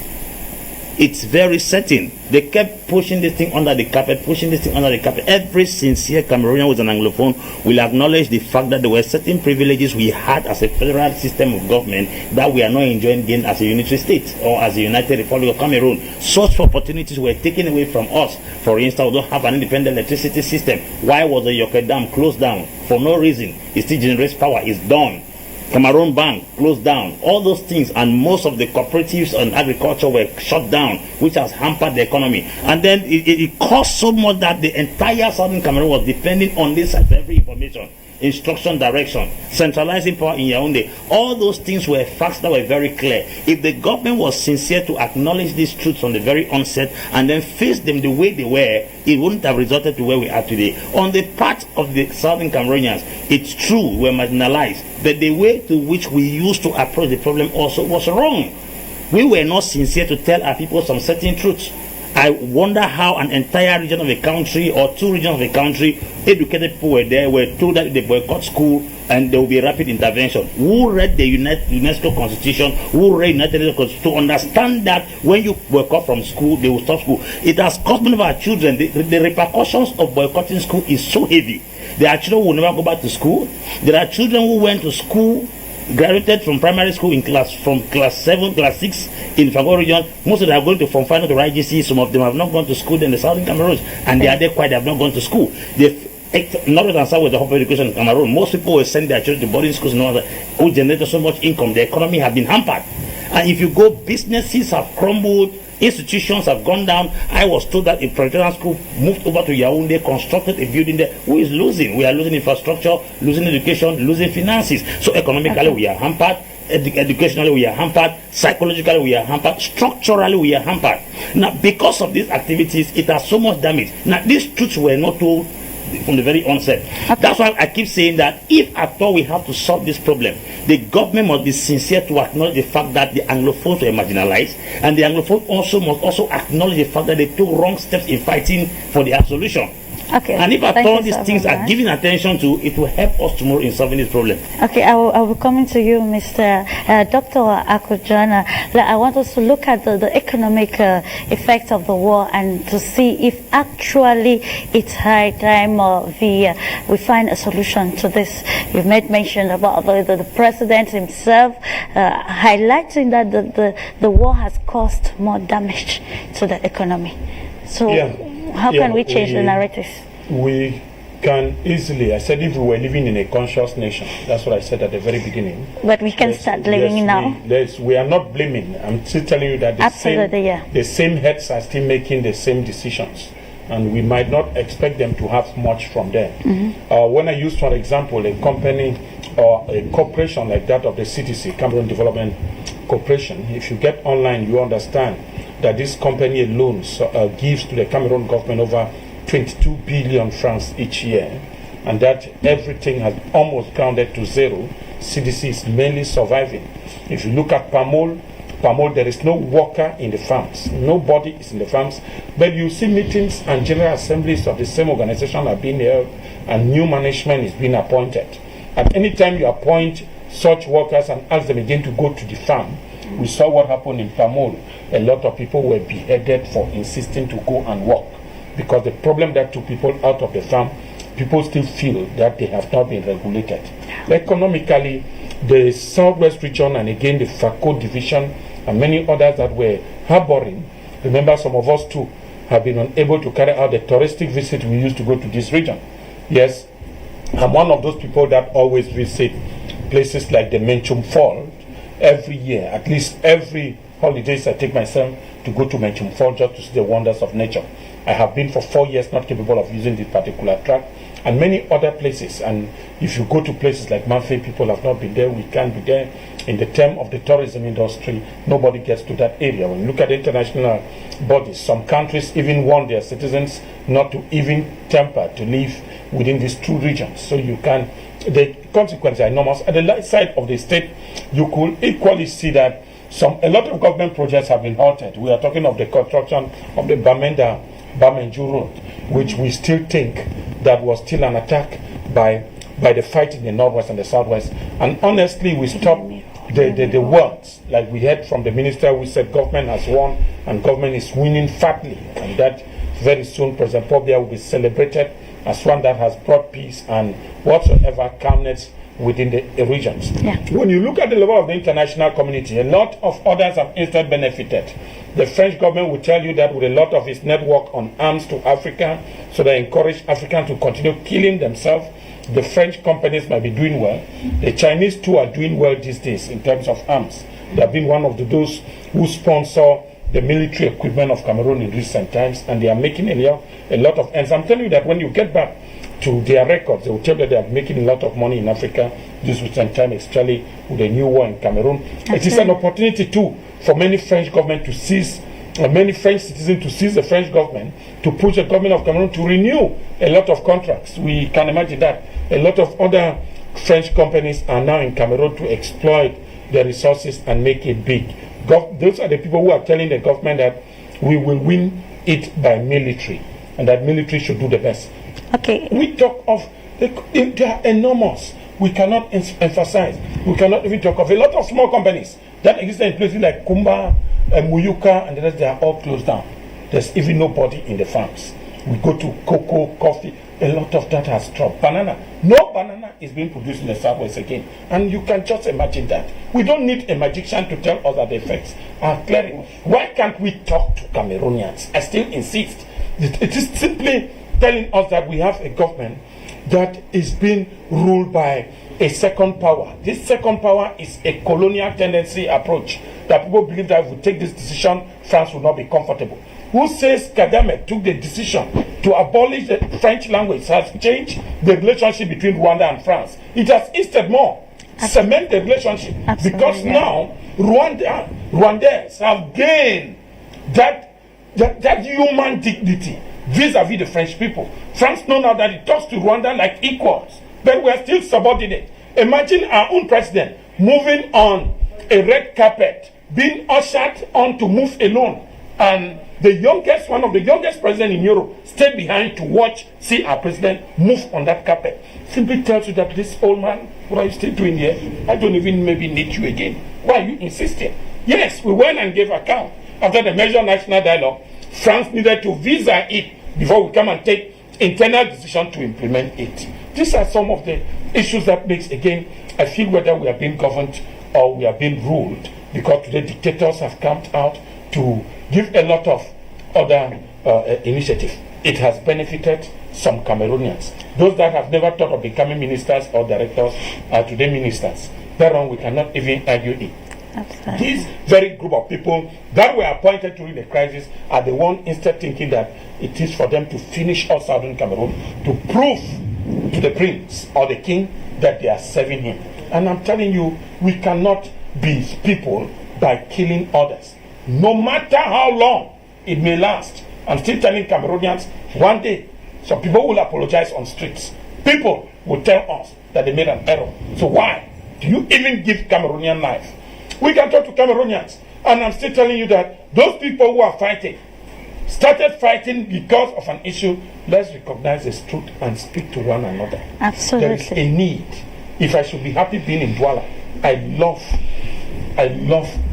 It's very certain. They kept pushing this thing under the carpet, Every sincere Cameroonian who is an Anglophone will acknowledge the fact that there were certain privileges we had as a federal system of government that we are not enjoying again as a unitary state or as a United Republic of Cameroon. Such opportunities were taken away from us. For instance, we don't have an independent electricity system. Why was the Yoke Dam closed down? For no reason. It still generates power. It's done. Cameroon Bank closed down. All those things, and most of the cooperatives and agriculture were shut down, which has hampered the economy. And then it cost so much that the entire southern Cameroon was depending on this for every information, instruction, direction, centralizing power in Yaoundé. All those things were facts that were very clear. If the government was sincere to acknowledge these truths from the very onset and then face them the way they were, it wouldn't have resulted to where we are today. On the part of the southern Cameroonians, it's true, we're marginalized, but the way to which we used to approach the problem also was wrong. We were not sincere to tell our people some certain truths. I wonder how an entire region of a country or two regions of a country, educated people were there, were told that they boycott school and there will be rapid intervention. Who read the UNESCO Constitution? Who read United Nations Constitution to understand that when you boycott from school, they will stop school? It has cost many of our children. The repercussions of boycotting school is so heavy. There are children who will never go back to school. There are children who went to school, graduated from primary school from class 7, class 6 in Fago region. Most of them are going to from final to IGC. Some of them have not gone to school in the southern Cameroon, and they are there quiet. They have not gone to school. Northern and South with the whole education in Cameroon. Most people will send their children to boarding schools and all that, who generate so much income. The economy has been hampered, and if you go, businesses have crumbled. Institutions have gone down. I was told that a preparatory school moved over to Yaoundé, constructed a building there. Who is losing? We are losing infrastructure, losing education, losing finances. So economically we are hampered, educationally we are hampered, psychologically we are hampered, structurally we are hampered. Now, because of these activities, it has so much damage. Now, these truths were not told from the very onset. Okay. That's why I keep saying that if at all we have to solve this problem, the government must be sincere to acknowledge the fact that the Anglophones were marginalized, and the Anglophones must also acknowledge the fact that they took wrong steps in fighting for the solution. Okay. And if at all these things are given attention to, it will help us tomorrow in solving this problem. Okay, I will come into you, Mr. Dr. Akujana. I want us to look at the economic effects of the war and to see if actually it's high time we find a solution to this. You've made mention about the president himself highlighting that the war has caused more damage to the economy. So. Yeah. How can we change the narrative? We can easily, I said if we were living in a conscious nation, that's what I said at the very beginning. But we can start living now. We are not blaming. I'm still telling you that the same heads are still making the same decisions. And we might not expect them to have much from them. Mm-hmm. When I use, for example, a company or a corporation like that of the CDC, Cameroon Development Corporation, if you get online, you understand that this company alone gives to the Cameroon government over 22 billion francs each year, and that everything has almost grounded to zero. CDC is mainly surviving. If you look at palm oil, there is no worker in the farms. Nobody is in the farms. But you see meetings and general assemblies of the same organization are being held, and new management is being appointed. At any time you appoint such workers and ask them again to go to the farm, we saw what happened in palm oil. A lot of people were beheaded for insisting to go and work, because the problem that took people out of the farm, people still feel that they have not been regulated. Economically, the Southwest region and again the Fcfa division and many others that were harboring. Remember, some of us too have been unable to carry out the touristic visit we used to go to this region. Yes, I'm one of those people that always visit places like the Menchum Fall every year. At least every holidays I take myself to go to Menchum Fall just to see the wonders of nature. I have been for 4 years not capable of using this particular track, and many other places. And if you go to places like Manfei, people have not been there, we can't be there. In the term of the tourism industry, nobody gets to that area. When you look at international bodies, some countries even warn their citizens not to even temper to live within these two regions. So you can, the consequences are enormous. At the right side of the state, you could equally see that a lot of government projects have been halted. We are talking of the construction of the Bamenju Road, which we still think that was still an attack by the fight in the northwest and the southwest. And honestly, we stopped the words, like we heard from the minister who said government has won and government is winning fatly, and that very soon President Pobia will be celebrated as one that has brought peace and whatsoever calmness within the regions. Yeah. When you look at the level of the international community, a lot of others have instead benefited. The French government will tell you that with a lot of its network on arms to Africa, so they encourage Africans to continue killing themselves. The French companies might be doing well. The Chinese too are doing well these days in terms of arms. They have been one of those who sponsor the military equipment of Cameroon in recent times, and they are making a lot of ends. I'm telling you that when you get back to their records, they will tell you that they are making a lot of money in Africa this recent time, especially with the new war in Cameroon. It is an opportunity too for many French government to seize, many French citizens to seize the French government, to push the government of Cameroon to renew a lot of contracts. We can imagine that. A lot of other French companies are now in Cameroon to exploit the resources and make it big. Those are the people who are telling the government that we will win it by military, and that military should do the best. Okay. We talk of, they are enormous. We cannot emphasize. We cannot even talk of a lot of small companies that exist in places like Kumba, Muyuka, and the rest. They are all closed down. There's even nobody in the farms. We go to cocoa, coffee. A lot of that has dropped. Banana. No banana is being produced in the southwest again. And you can just imagine that. We don't need a magician to tell us that the effects are clearing. Why can't we talk to Cameroonians? I still insist. It is simply telling us that we have a government that is being ruled by a second power. This second power is a colonial tendency approach that people believe that if we take this decision, France will not be comfortable. Who says Kagame took the decision to abolish the French language has changed the relationship between Rwanda and France? It has instead more cement the relationship. Absolutely. Because now Rwandans have gained that human dignity vis-a-vis the French people. France knows now that it talks to Rwanda like equals, but we are still subordinate. Imagine our own president moving on a red carpet, being ushered on to move alone, and one of the youngest presidents in Europe stayed behind to see our president move on that carpet. Simply tells you that this old man, what are you still doing here? I don't even maybe need you again. Why are you insisting? Yes, we went and gave account. After the major national dialogue, France needed to visa it before we come and take internal decision to implement it. These are some of the issues that makes, again, I feel whether we are being governed or we are being ruled, because today dictators have come out to give a lot of other initiatives. It has benefited some Cameroonians. Those that have never thought of becoming ministers or directors are today ministers. Thereon we cannot even argue it. Absolutely. These very group of people that were appointed during the crisis are the one instead thinking that it is for them to finish all southern Cameroon, to prove to the prince or the king that they are serving him. And I'm telling you, we cannot be people by killing others. No matter how long it may last. I'm still telling Cameroonians, one day, some people will apologize on streets. People will tell us that they made an error. So why do you even give Cameroonian life? We can talk to Cameroonians, and I'm still telling you that those people who are fighting started fighting because of an issue. Let's recognize the truth and speak to one another. Absolutely. There is a need. If I should be happy being in Douala, I love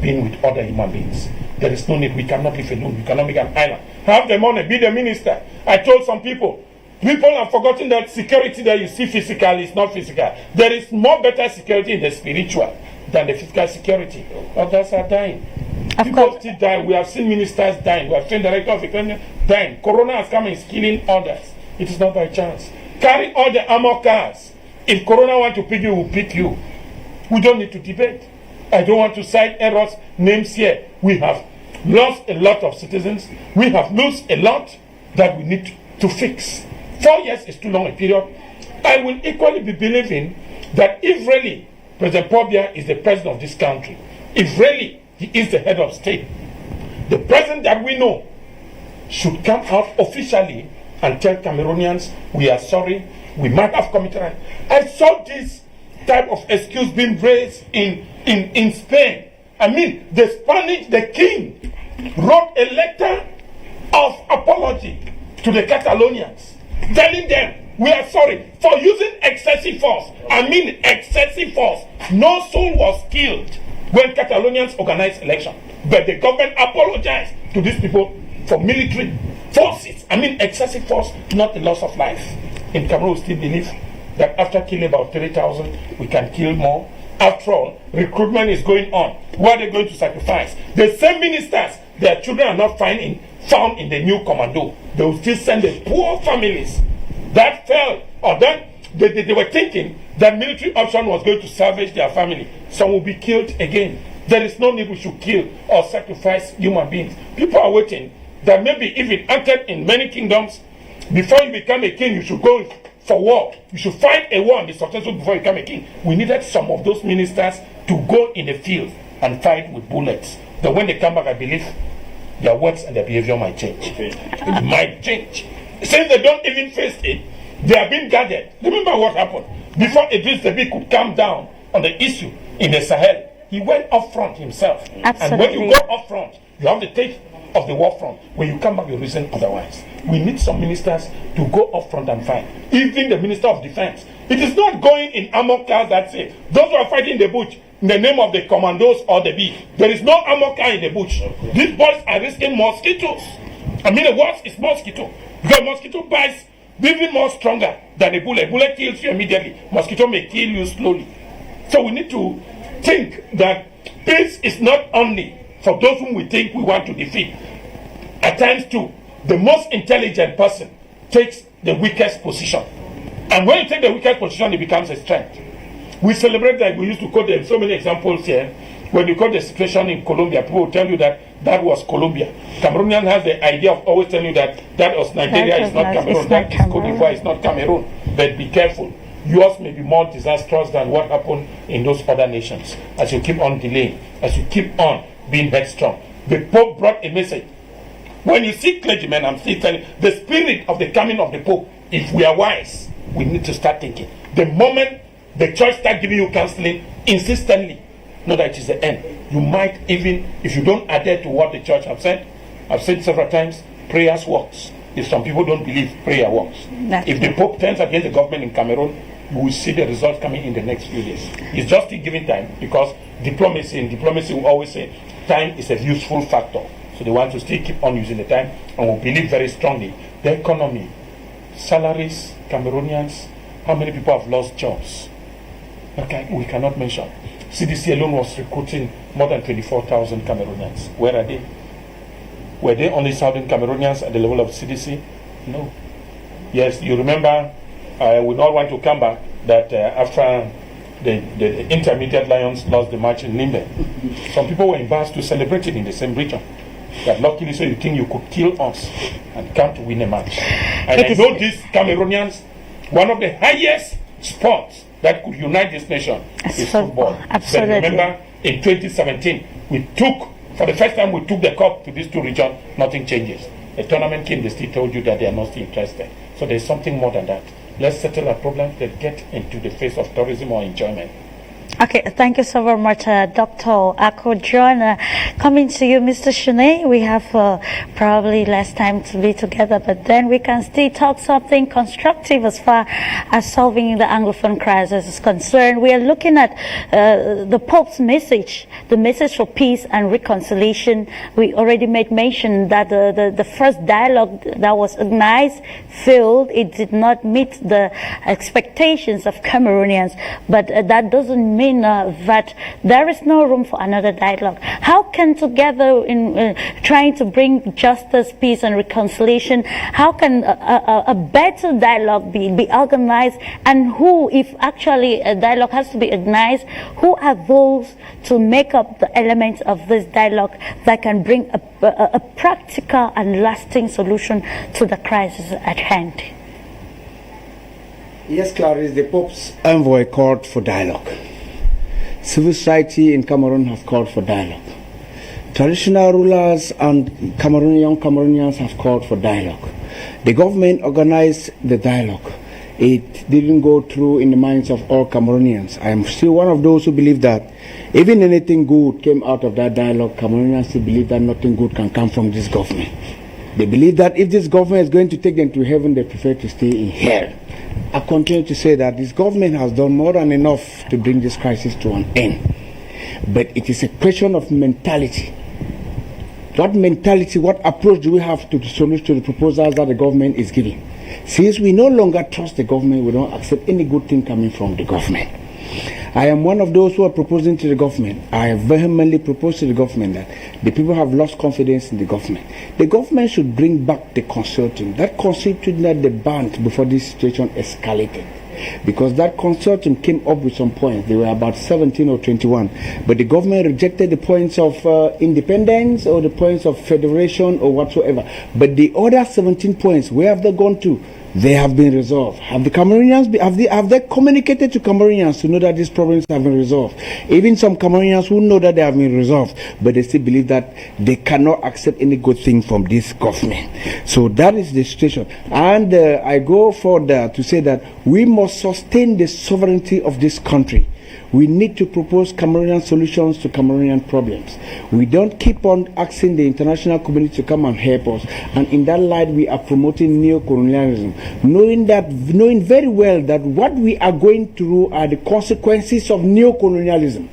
being with other human beings. There is no need. We cannot live alone. We cannot make an island. Have the money, be the minister. I told some people, People have forgotten that security that you see physical is not physical. There is more better security in the spiritual than the physical security. Others are dying. People still dying. We have seen ministers dying. We have seen director of economy dying. Corona has come and is killing others. It is not by chance. Carry all the armor cars. If Corona want to pick you, will pick you. We don't need to debate. I don't want to cite errors, names here. We have lost a lot of citizens. We have lost a lot that we need to fix. 4 years is too long a period. I will equally be believing that if really President Paul Biya is the president of this country, if really he is the head of state, the president that we know should come out officially and tell Cameroonians, we are sorry, we might have committed. I saw this type of excuse being raised in Spain. I mean, the king wrote a letter of apology to the Catalonians, telling them, we are sorry for using excessive force. I mean excessive force. No soul was killed when Catalonians organized election. But the government apologized to these people for military forces. I mean excessive force, not the loss of life. In Cameroon, we still believe that after killing about 3,000, we can kill more. After all, recruitment is going on. What are they going to sacrifice? The same ministers, their children are not found in the new commando. They will still send the poor families that fell, or that they were thinking that military option was going to salvage their family. Some will be killed again. There is no need we should kill or sacrifice human beings. People are waiting that maybe if it entered in many kingdoms, before you become a king, you should go for war. You should fight a war and be successful before you become a king. We needed some of those ministers to go in the field and fight with bullets. But when they come back, I believe their words and their behavior might change. It might change. Since they don't even face it, they are being guarded. Remember what happened? Before Idris Deby could calm down on the issue in the Sahel, he went up front himself. Absolutely. And when you go up front, you have the take of the war front. When you come back, you reason otherwise. We need some ministers to go up front and fight. Even the Minister of Defense. It is not going in armor cars, that's it. Those who are fighting in the bush, in the name of the commandos or the B, there is no armor car in the bush. These boys are risking mosquitoes. I mean, the worst is mosquito. Because mosquito bites even more stronger than a bullet. Bullet kills you immediately. Mosquito may kill you slowly. So we need to think that peace is not only for those whom we think we want to defeat. At times too, the most intelligent person takes the weakest position. And when you take the weakest position, it becomes a strength. We celebrate that. We used to quote them so many examples here. When you quote the situation in Colombia, people will tell you that that was Colombia. Cameroonian has the idea of always telling you that that was Nigeria, it's not Cameroon, that is Cote d'Ivoire, it's not Cameroon. But be careful. Yours may be more disastrous than what happened in those other nations. As you keep on delaying, as you keep on being headstrong. The Pope brought a message. When you see clergymen, I'm still telling you, the spirit of the coming of the Pope, if we are wise, we need to start thinking. The moment the church starts giving you counseling insistently, know that it is the end. You might even, if you don't adhere to what the church have said, I've said several times, prayers works. If some people don't believe, prayer works. If the Pope turns against the government in Cameroon, we will see the results coming in the next few days. It's just still giving time, because diplomacy will always say time is a useful factor. So they want to still keep on using the time, and we believe very strongly. The economy, salaries, Cameroonians, how many people have lost jobs? Okay, we cannot mention. CDC alone was recruiting more than 24,000 Cameroonians. Where are they? Were they only Southern Cameroonians at the level of CDC? No. Yes, you remember, we don't want to come back, that after the intermediate Lions lost the match in Limbe, some people were embarrassed to celebrate it in the same region. That luckily, so you think you could kill us and come to win a match. And I know these Cameroonians, one of the highest sports that could unite this nation is football. Absolutely. But remember, in 2017, for the first time we took the cup to these two regions, nothing changes. A tournament came, they still told you that they are not interested. So there's something more than that. Let's settle our problems, then get into the phase of tourism or enjoyment. Okay, thank you so very much, Dr. Ako John. Coming to you, Mr. Shune, we have probably less time to be together, but then we can still talk something constructive as far as solving the Anglophone crisis is concerned. We are looking at the Pope's message, the message for peace and reconciliation. We already made mention that the first dialogue that was organized failed. It did not meet the expectations of Cameroonians, but that doesn't mean that there is no room for another dialogue. How can together in trying to bring justice, peace and reconciliation, how can a better dialogue be organized, and who, if actually a dialogue has to be organized, who are those to make up the elements of this dialogue that can bring a practical and lasting solution to the crisis at hand? Yes, Clarice, the Pope's envoy called for dialogue. Civil society in Cameroon has called for dialogue. Traditional rulers and young Cameroonians have called for dialogue. The government organized the dialogue. It didn't go through in the minds of all Cameroonians. I am still one of those who believe that even anything good came out of that dialogue, Cameroonians still believe that nothing good can come from this government. They believe that if this government is going to take them to heaven, they prefer to stay in hell. I continue to say that this government has done more than enough to bring this crisis to an end. But it is a question of mentality. What mentality, what approach do we have to the solution to the proposals that the government is giving? Since we no longer trust the government, we don't accept any good thing coming from the government. I am one of those who are proposing to the government. I have vehemently proposed to the government that the people have lost confidence in the government. The government should bring back the consortium. That consortium that they banned before this situation escalated. Because that consortium came up with some points. They were about 17 or 21. But the government rejected the points of independence or the points of federation or whatsoever. But the other 17 points, where have they gone to? They have been resolved. Have the Cameroonians have they communicated to Cameroonians to know that these problems have been resolved? Even some Cameroonians who know that they have been resolved, but they still believe that they cannot accept any good thing from this government. So that is the situation. And I go further to say that we must sustain the sovereignty of this country. We need to propose Cameroonian solutions to Cameroonian problems. We don't keep on asking the international community to come and help us. And in that light, we are promoting neo-colonialism, knowing very well that what we are going through are the consequences of neo-colonialism.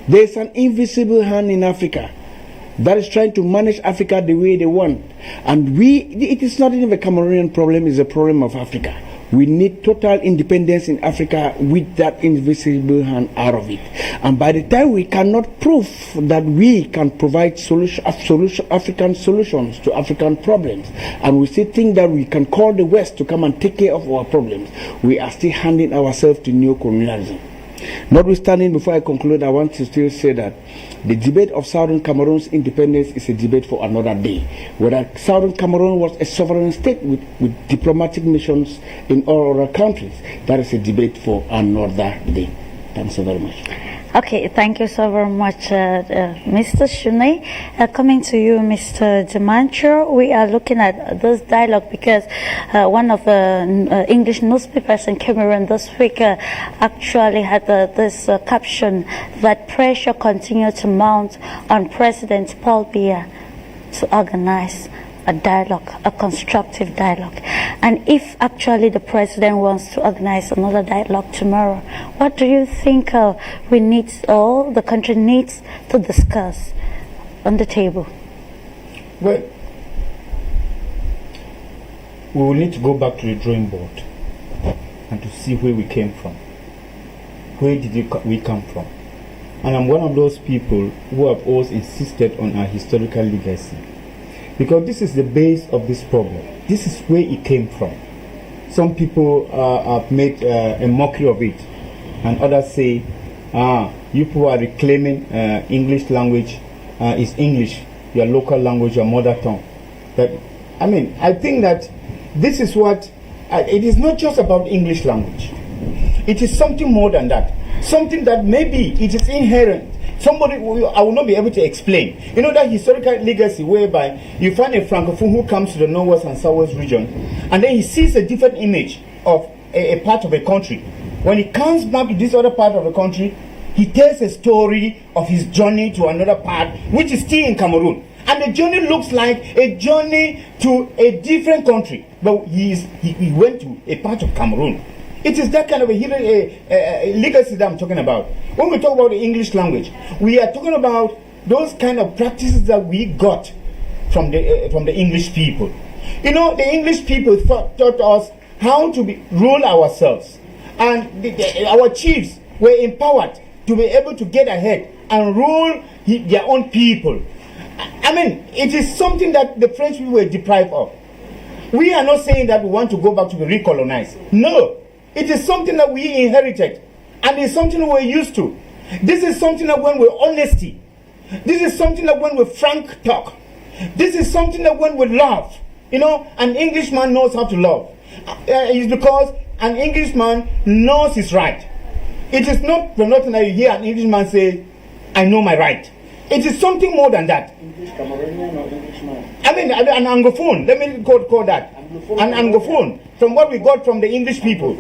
There is an invisible hand in Africa that is trying to manage Africa the way they want. And it is not even a Cameroonian problem, it's a problem of Africa. We need total independence in Africa with that invisible hand out of it. And by the time we cannot prove that we can provide African solutions to African problems, and we still think that we can call the West to come and take care of our problems, we are still handing ourselves to neo-colonialism. Notwithstanding, before I conclude, I want to still say that the debate of Southern Cameroon's independence is a debate for another day. Whether Southern Cameroon was a sovereign state with diplomatic missions in all other countries, that is a debate for another day. Thanks so very much. Okay, thank you so very much, Mr. Shune. Coming to you, Mr. Dimancho, we are looking at this dialogue because one of the English newspapers in Cameroon this week actually had this caption that pressure continued to mount on President Paul Biya to organize a dialogue, a constructive dialogue. And if actually the president wants to organize another dialogue tomorrow, what do you think we need, or the country needs to discuss on the table? Well, we will need to go back to the drawing board and to see where we came from. Where did we come from? And I'm one of those people who have always insisted on our historical legacy. Because this is the base of this problem. This is where it came from. Some people have made a mockery of it, and others say, you people are reclaiming English language is English, your local language, your mother tongue. But I mean, I think that this is what, it is not just about English language. It is something more than that. Something that maybe it is inherent. I will not be able to explain. You know, that historical legacy whereby you find a Francophone who comes to the Northwest and Southwest region, and then he sees a different image of a part of a country. When he comes back to this other part of the country, he tells a story of his journey to another part, which is still in Cameroon. And the journey looks like a journey to a different country. But he went to a part of Cameroon. It is that kind of a legacy that I'm talking about. When we talk about the English language, we are talking about those kind of practices that we got from the English people. You know, the English people taught us how to rule ourselves. And our chiefs were empowered to be able to get ahead and rule their own people. I mean, it is something that the French people were deprived of. We are not saying that we want to go back to be recolonized. No. It is something that we inherited. And it's something we're used to. This is something that when we're honesty. This is something that when we frank talk. This is something that when we love. You know, an Englishman knows how to love. It's because an Englishman knows his right. It is not for nothing that you hear an Englishman say, I know my right. It is something more than that. English Cameroonian or Englishman? I mean, an Anglophone. Let me call that. An Anglophone. From what we got from the English people.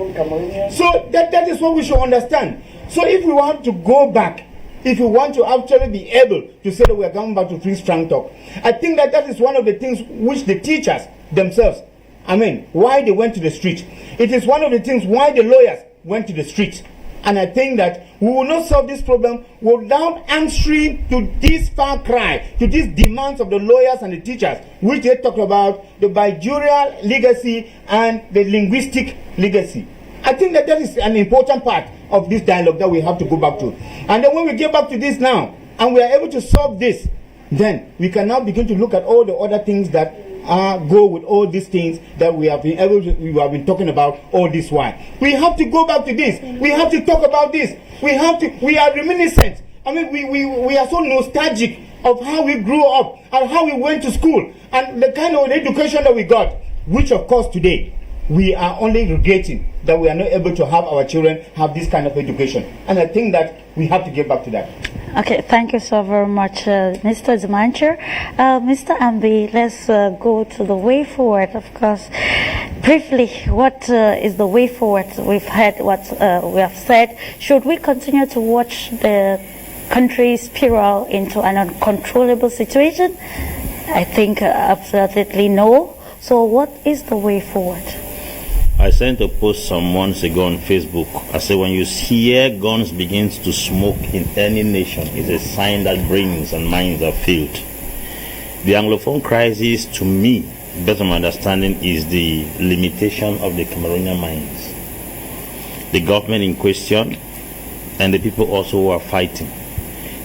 So that is what we should understand. So if we want to go back, if we want to actually be able to say that we are going back to free frank talk, I think that is one of the things which the teachers themselves, I mean, why they went to the street. It is one of the things why the lawyers went to the street. And I think that we will not solve this problem without answering to this far cry, to these demands of the lawyers and the teachers, which they talk about the bigurial legacy and the linguistic legacy. I think that is an important part of this dialogue that we have to go back to. And then when we get back to this now, and we are able to solve this, then we can now begin to look at all the other things that go with all these things that we have been talking about all this while. We have to go back to this. We have to talk about this. We are reminiscent. I mean, we are so nostalgic of how we grew up and how we went to school and the kind of education that we got, which of course today we are only regretting that we are not able to have our children have this kind of education. And I think that we have to get back to that. Okay, thank you so very much, Mr. Zimancher. Mr. Ambi, let's go to the way forward, of course. Briefly, what is the way forward? We've heard what we have said. Should we continue to watch the country spiral into an uncontrollable situation? I think absolutely no. So what is the way forward? I sent a post some months ago on Facebook. I said, when you hear guns begins to smoke in any nation, it's a sign that brains and minds are filled. The Anglophone crisis, to me, based on my understanding, is the limitation of the Cameroonian minds. The government in question and the people also who are fighting.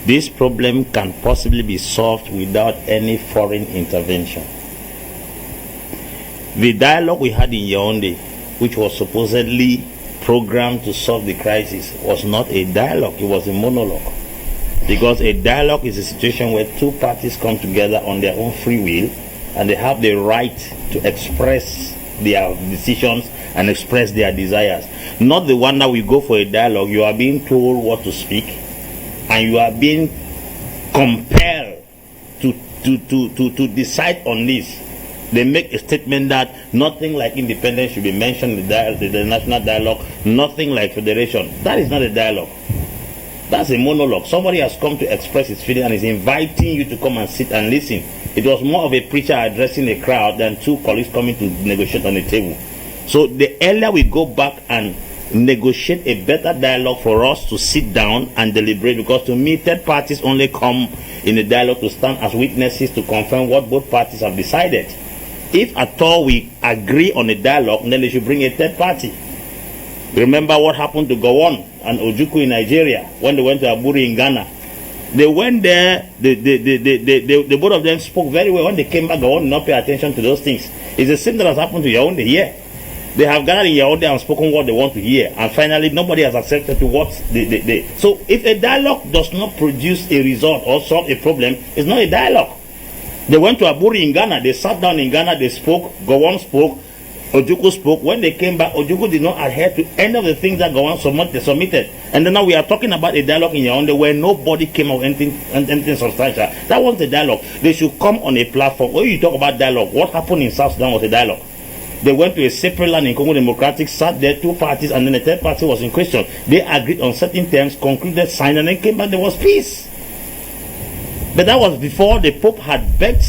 This problem can possibly be solved without any foreign intervention. The dialogue we had in Yaoundé, which was supposedly programmed to solve the crisis, was not a dialogue, it was a monologue. Because a dialogue is a situation where two parties come together on their own free will and they have the right to express their decisions and express their desires. Not the one that we go for a dialogue, you are being told what to speak and you are being compelled to decide on this. They make a statement that nothing like independence should be mentioned in the national dialogue, nothing like federation. That is not a dialogue. That's a monologue. Somebody has come to express his feeling and is inviting you to come and sit and listen. It was more of a preacher addressing a crowd than two colleagues coming to negotiate on the table. So the earlier we go back and negotiate a better dialogue for us to sit down and deliberate, because to me third parties only come in the dialogue to stand as witnesses to confirm what both parties have decided. If at all we agree on a dialogue, then they should bring a third party. Remember what happened to Gowon and Ojukwu in Nigeria when they went to Aburi in Ghana. They went there, the both of them spoke very well. When they came back, Gowon did not pay attention to those things. It's the same that has happened to Yaoundé here. They have gathered in Yaoundé and spoken what they want to hear, and finally nobody has accepted to what they. So if a dialogue does not produce a result or solve a problem, it's not a dialogue. They went to Aburi in Ghana, they sat down in Ghana, they spoke, Gowon spoke, Ojukwu spoke. When they came back, Ojukwu did not adhere to any of the things that Gowon submitted. And then now we are talking about a dialogue in Yaoundé where nobody came out with anything substantial. That wasn't a dialogue. They should come on a platform. When you talk about dialogue, what happened in South Sudan was a dialogue. They went to a separate land in Congo Democratic, sat there, 2 parties, and then the third party was in question. They agreed on certain terms, concluded, signed, and then came back. There was peace. But that was before the Pope had begged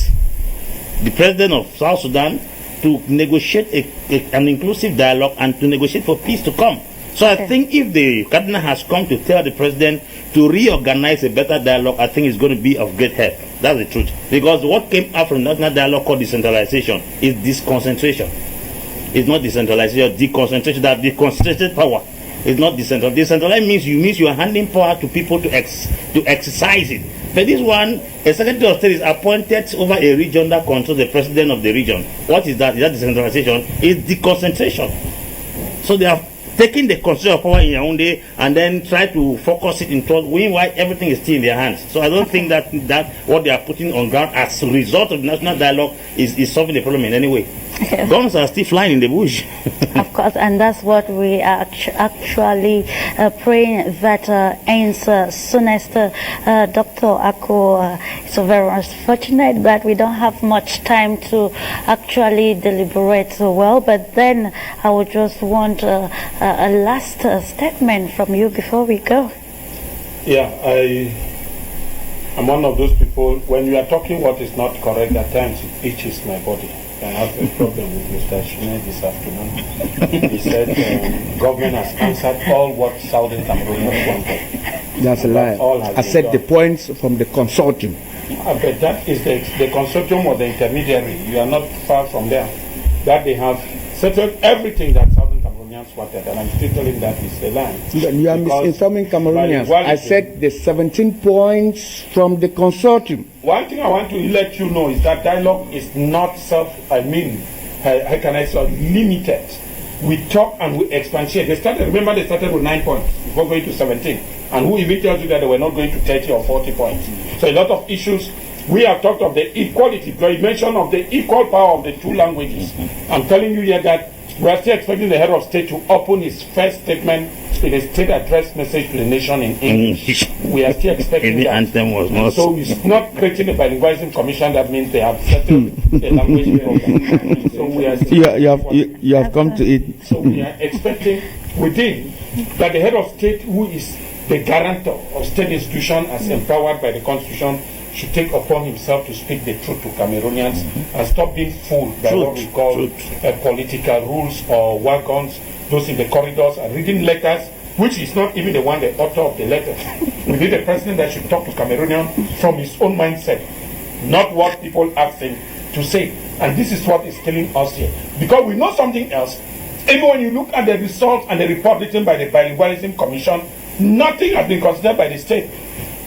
the president of South Sudan to negotiate an inclusive dialogue and to negotiate for peace to come. So I think if the Cardinal has come to tell the president to reorganize a better dialogue, I think it's going to be of great help. That's the truth. Because what came out from national dialogue called decentralization is disconcentration. It's not decentralization, deconcentration. That deconcentrated power is not decentralized. Decentralized means you are handing power to people to exercise it. But this one, a Secretary of State is appointed over a region that controls the president of the region. What is that? Is that decentralization? It's deconcentration. So they have taking the control of power in their own day and then try to focus it in towards meanwhile everything is still in their hands. So I don't think that what they are putting on ground as a result of the national dialogue is solving the problem in any way. Guns are still flying in the bush. Of course, and that's what we are actually praying that ends soonest. Dr. Ako, it's very unfortunate that we don't have much time to actually deliberate well, but then I would just want a last statement from you before we go. Yeah, I'm one of those people, when you are talking what is not correct, at times it itches my body. I have a problem with Mr. Shune this afternoon. He said government has answered all what Southern Cameroonians wanted. That's a lie. I said the points from the consortium. But that is the consortium or the intermediary. You are not far from there. That they have settled everything that Southern Cameroonians wanted, and I'm still telling that is a lie. You are misinforming Cameroonians. I said the 17 points from the consortium. One thing I want to let you know is that dialogue is not how can I say, limited. We talk and we expatiate. They started with 9 points before going to 17. And who even tells you that they were not going to 30 or 40 points? So a lot of issues. We have talked of the equality, the mention of the equal power of the 2 languages. I'm telling you here that we are still expecting the head of state to open his first statement in a state address message to the nation in English. We are still expecting the that. anthem was not. So it's not creating a bilingualism commission. That means they have settled the language problem. So we are still you have come to it. So we are expecting within that the head of state, who is the guarantor of state institution as empowered by the constitution, should take upon himself to speak the truth to Cameroonians and stop being fooled by what we call political rules or wagons, those in the corridors, and reading letters, which is not even the one, the author of the letter. We need a president that should talk to Cameroonians from his own mindset, not what people ask him to say. And this is what is killing us here. Because we know something else. Even when you look at the results and the report written by the Bilingualism Commission, nothing has been considered by the state.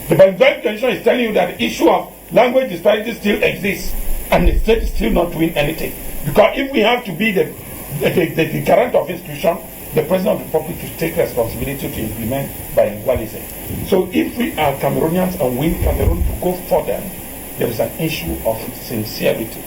The Bilingualism Commission is telling you that the issue of language disparity still exists, and the state is still not doing anything. Because if we have to be the guarantor of institution, the President of the Republic should take responsibility to implement bilingualism. So if we are Cameroonians and we Cameroon to go further, there is an issue of sincerity.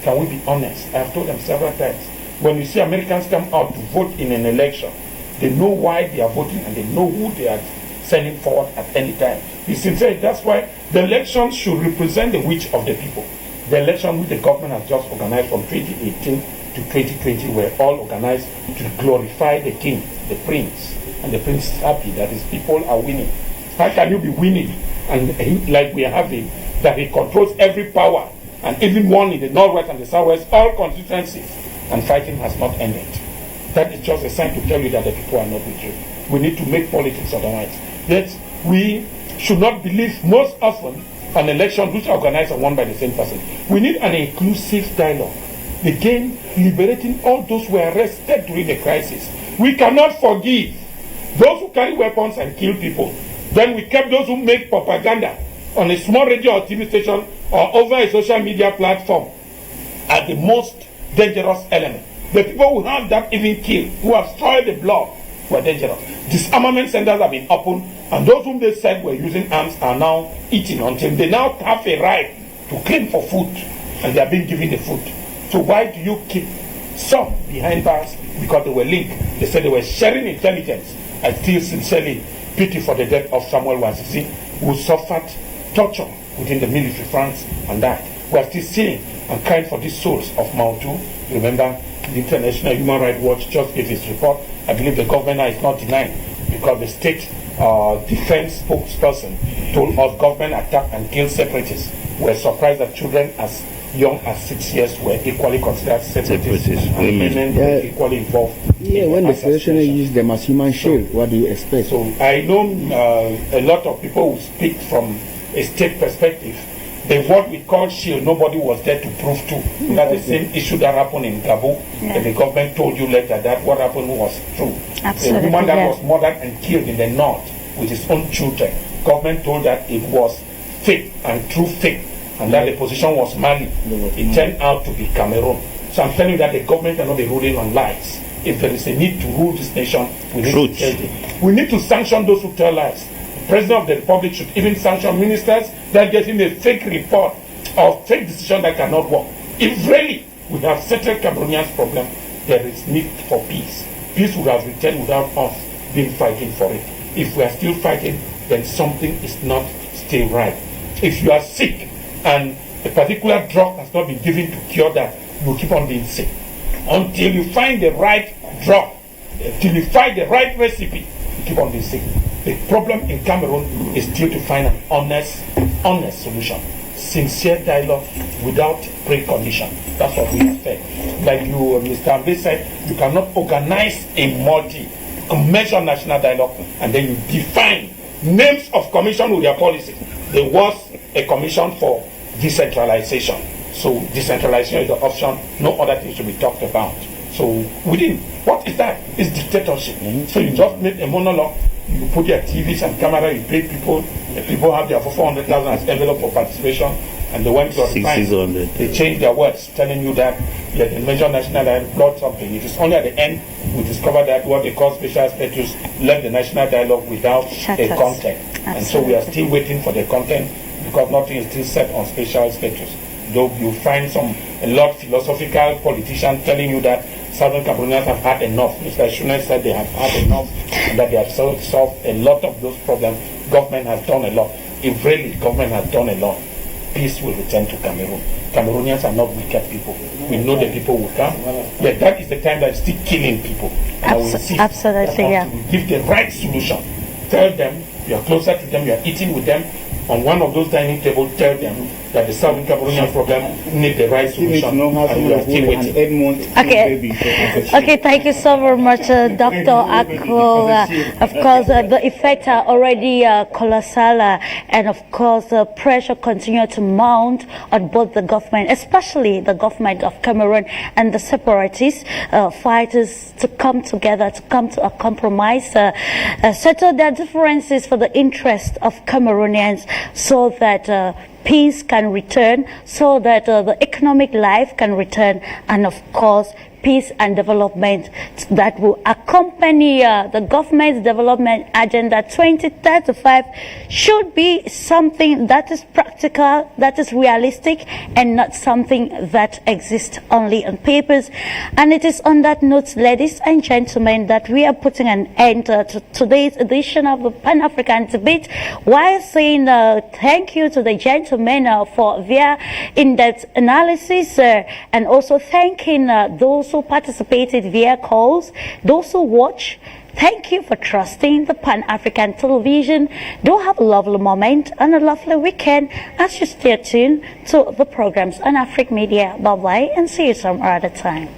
Can we be honest? I have told them several times. When you see Americans come out to vote in an election, they know why they are voting and they know who they are sending forward at any time. Be sincere. That's why the election should represent the wish of the people. The election which the government has just organized from 2018 to 2020 were all organized to glorify the king, the prince, and the prince is happy that his people are winning. How can you be winning and like we are having, that he controls every power and even one in the northwest and the southwest, all constituencies, and fighting has not ended? That is just a sign to tell you that the people are not with you. We need to make politics otherwise. Yet we should not believe most often an election which is organized and won by the same person. We need an inclusive dialogue. Again, liberating all those who were arrested during the crisis. We cannot forgive those who carry weapons and kill people. Then we kept those who make propaganda on a small radio or TV station or over a social media platform as the most dangerous element. The people who have that even killed, who have spoiled the blood, were dangerous. Disarmament centers have been opened, and those whom they said were using arms are now eating until they now have a right to claim for food, and they are being given the food. So why do you keep some behind bars? Because they were linked. They said they were sharing intelligence. I feel sincerely pity for the death of Samuel Wazizi, who suffered torture within the military France and died. We are still seeing and crying for these souls of Mautu. Remember, The International Human Rights Watch just gave its report. I believe the governor is not denying, because the state defense spokesperson told us government attacked and killed separatists. We're surprised that children as young as 6 years were equally considered separatists. Women were equally involved. Yeah, when the Federation used them as human shield, what do you expect? So I know a lot of people who speak from a state perspective. The what we call shield, nobody was there to prove to. That's the same issue that happened in Gabon. And the government told you later that what happened was true. Absolutely, a woman that was murdered and killed in the north with his own children, government told that it was fake and true fake, and that the position was Mali. It turned out to be Cameroon. So I'm telling you that the government cannot be ruling on lies. If there is a need to rule this nation, we need to tell them. We need to sanction those who tell lies. The President of the Republic should even sanction ministers that get him a fake report or fake decision that cannot work. If really we have settled Cameroonians' problem, there is need for peace. Peace would have returned without us being fighting for it. If we are still fighting, then something is not still right. If you are sick and a particular drug has not been given to cure that, you keep on being sick. Until you find the right drug, until you find the right recipe, you keep on being sick. The problem in Cameroon is still to find an honest solution. Sincere dialogue without precondition. That's what we expect. Like you, Mr. Ambe said, you cannot organize a measure national dialogue and then you define names of commission with their policies. There was a commission for decentralization. So decentralization is the option. No other thing should be talked about. So what is that? It's dictatorship. So you just make a monologue. You put your TVs and camera, you pay people. The people have their 400,000 as envelope for participation, and they went to a fine. They changed their words, telling you that the measure national dialogue brought something. It is only at the end we discovered that what they call special status left the national dialogue without a content. Absolutely. And so we are still waiting for the content because nothing is still set on special status. Though you find a lot of philosophical politicians telling you that Southern Cameroonians have had enough. Mr. Shunet said they have had enough and that they have solved a lot of those problems. Government has done a lot. If really government has done a lot, peace will return to Cameroon. Cameroonians are not wicked people. We know the people will come. Yeah, that is the time that is still killing people. Absolutely, yeah. Give the right solution. Tell them you are closer to them, you are eating with them. On one of those dining tables, tell them that the Southern Cameroonian problem need the right solution. And we are still waiting. Okay, thank you so very much, Dr. Akko. Of course, the effects are already colossal, and of course, the pressure continues to mount on both the government, especially the government of Cameroon and the separatist fighters to come together, to come to a compromise, settle their differences for the interest of Cameroonians, so that peace can return, so that the economic life can return, and of course peace and development that will accompany the government's development agenda 2035 should be something that is practical, that is realistic, and not something that exists only on papers. And it is on that note, ladies and gentlemen, that we are putting an end to today's edition of the Pan-African Debate, while saying thank you to the gentlemen for their in-depth analysis, and also thanking those who participated via calls, those who watch. Thank you for trusting the Pan-African Television. Do have a lovely moment and a lovely weekend as you stay tuned to the programs on Afrique Media. Bye-bye and see you some other time.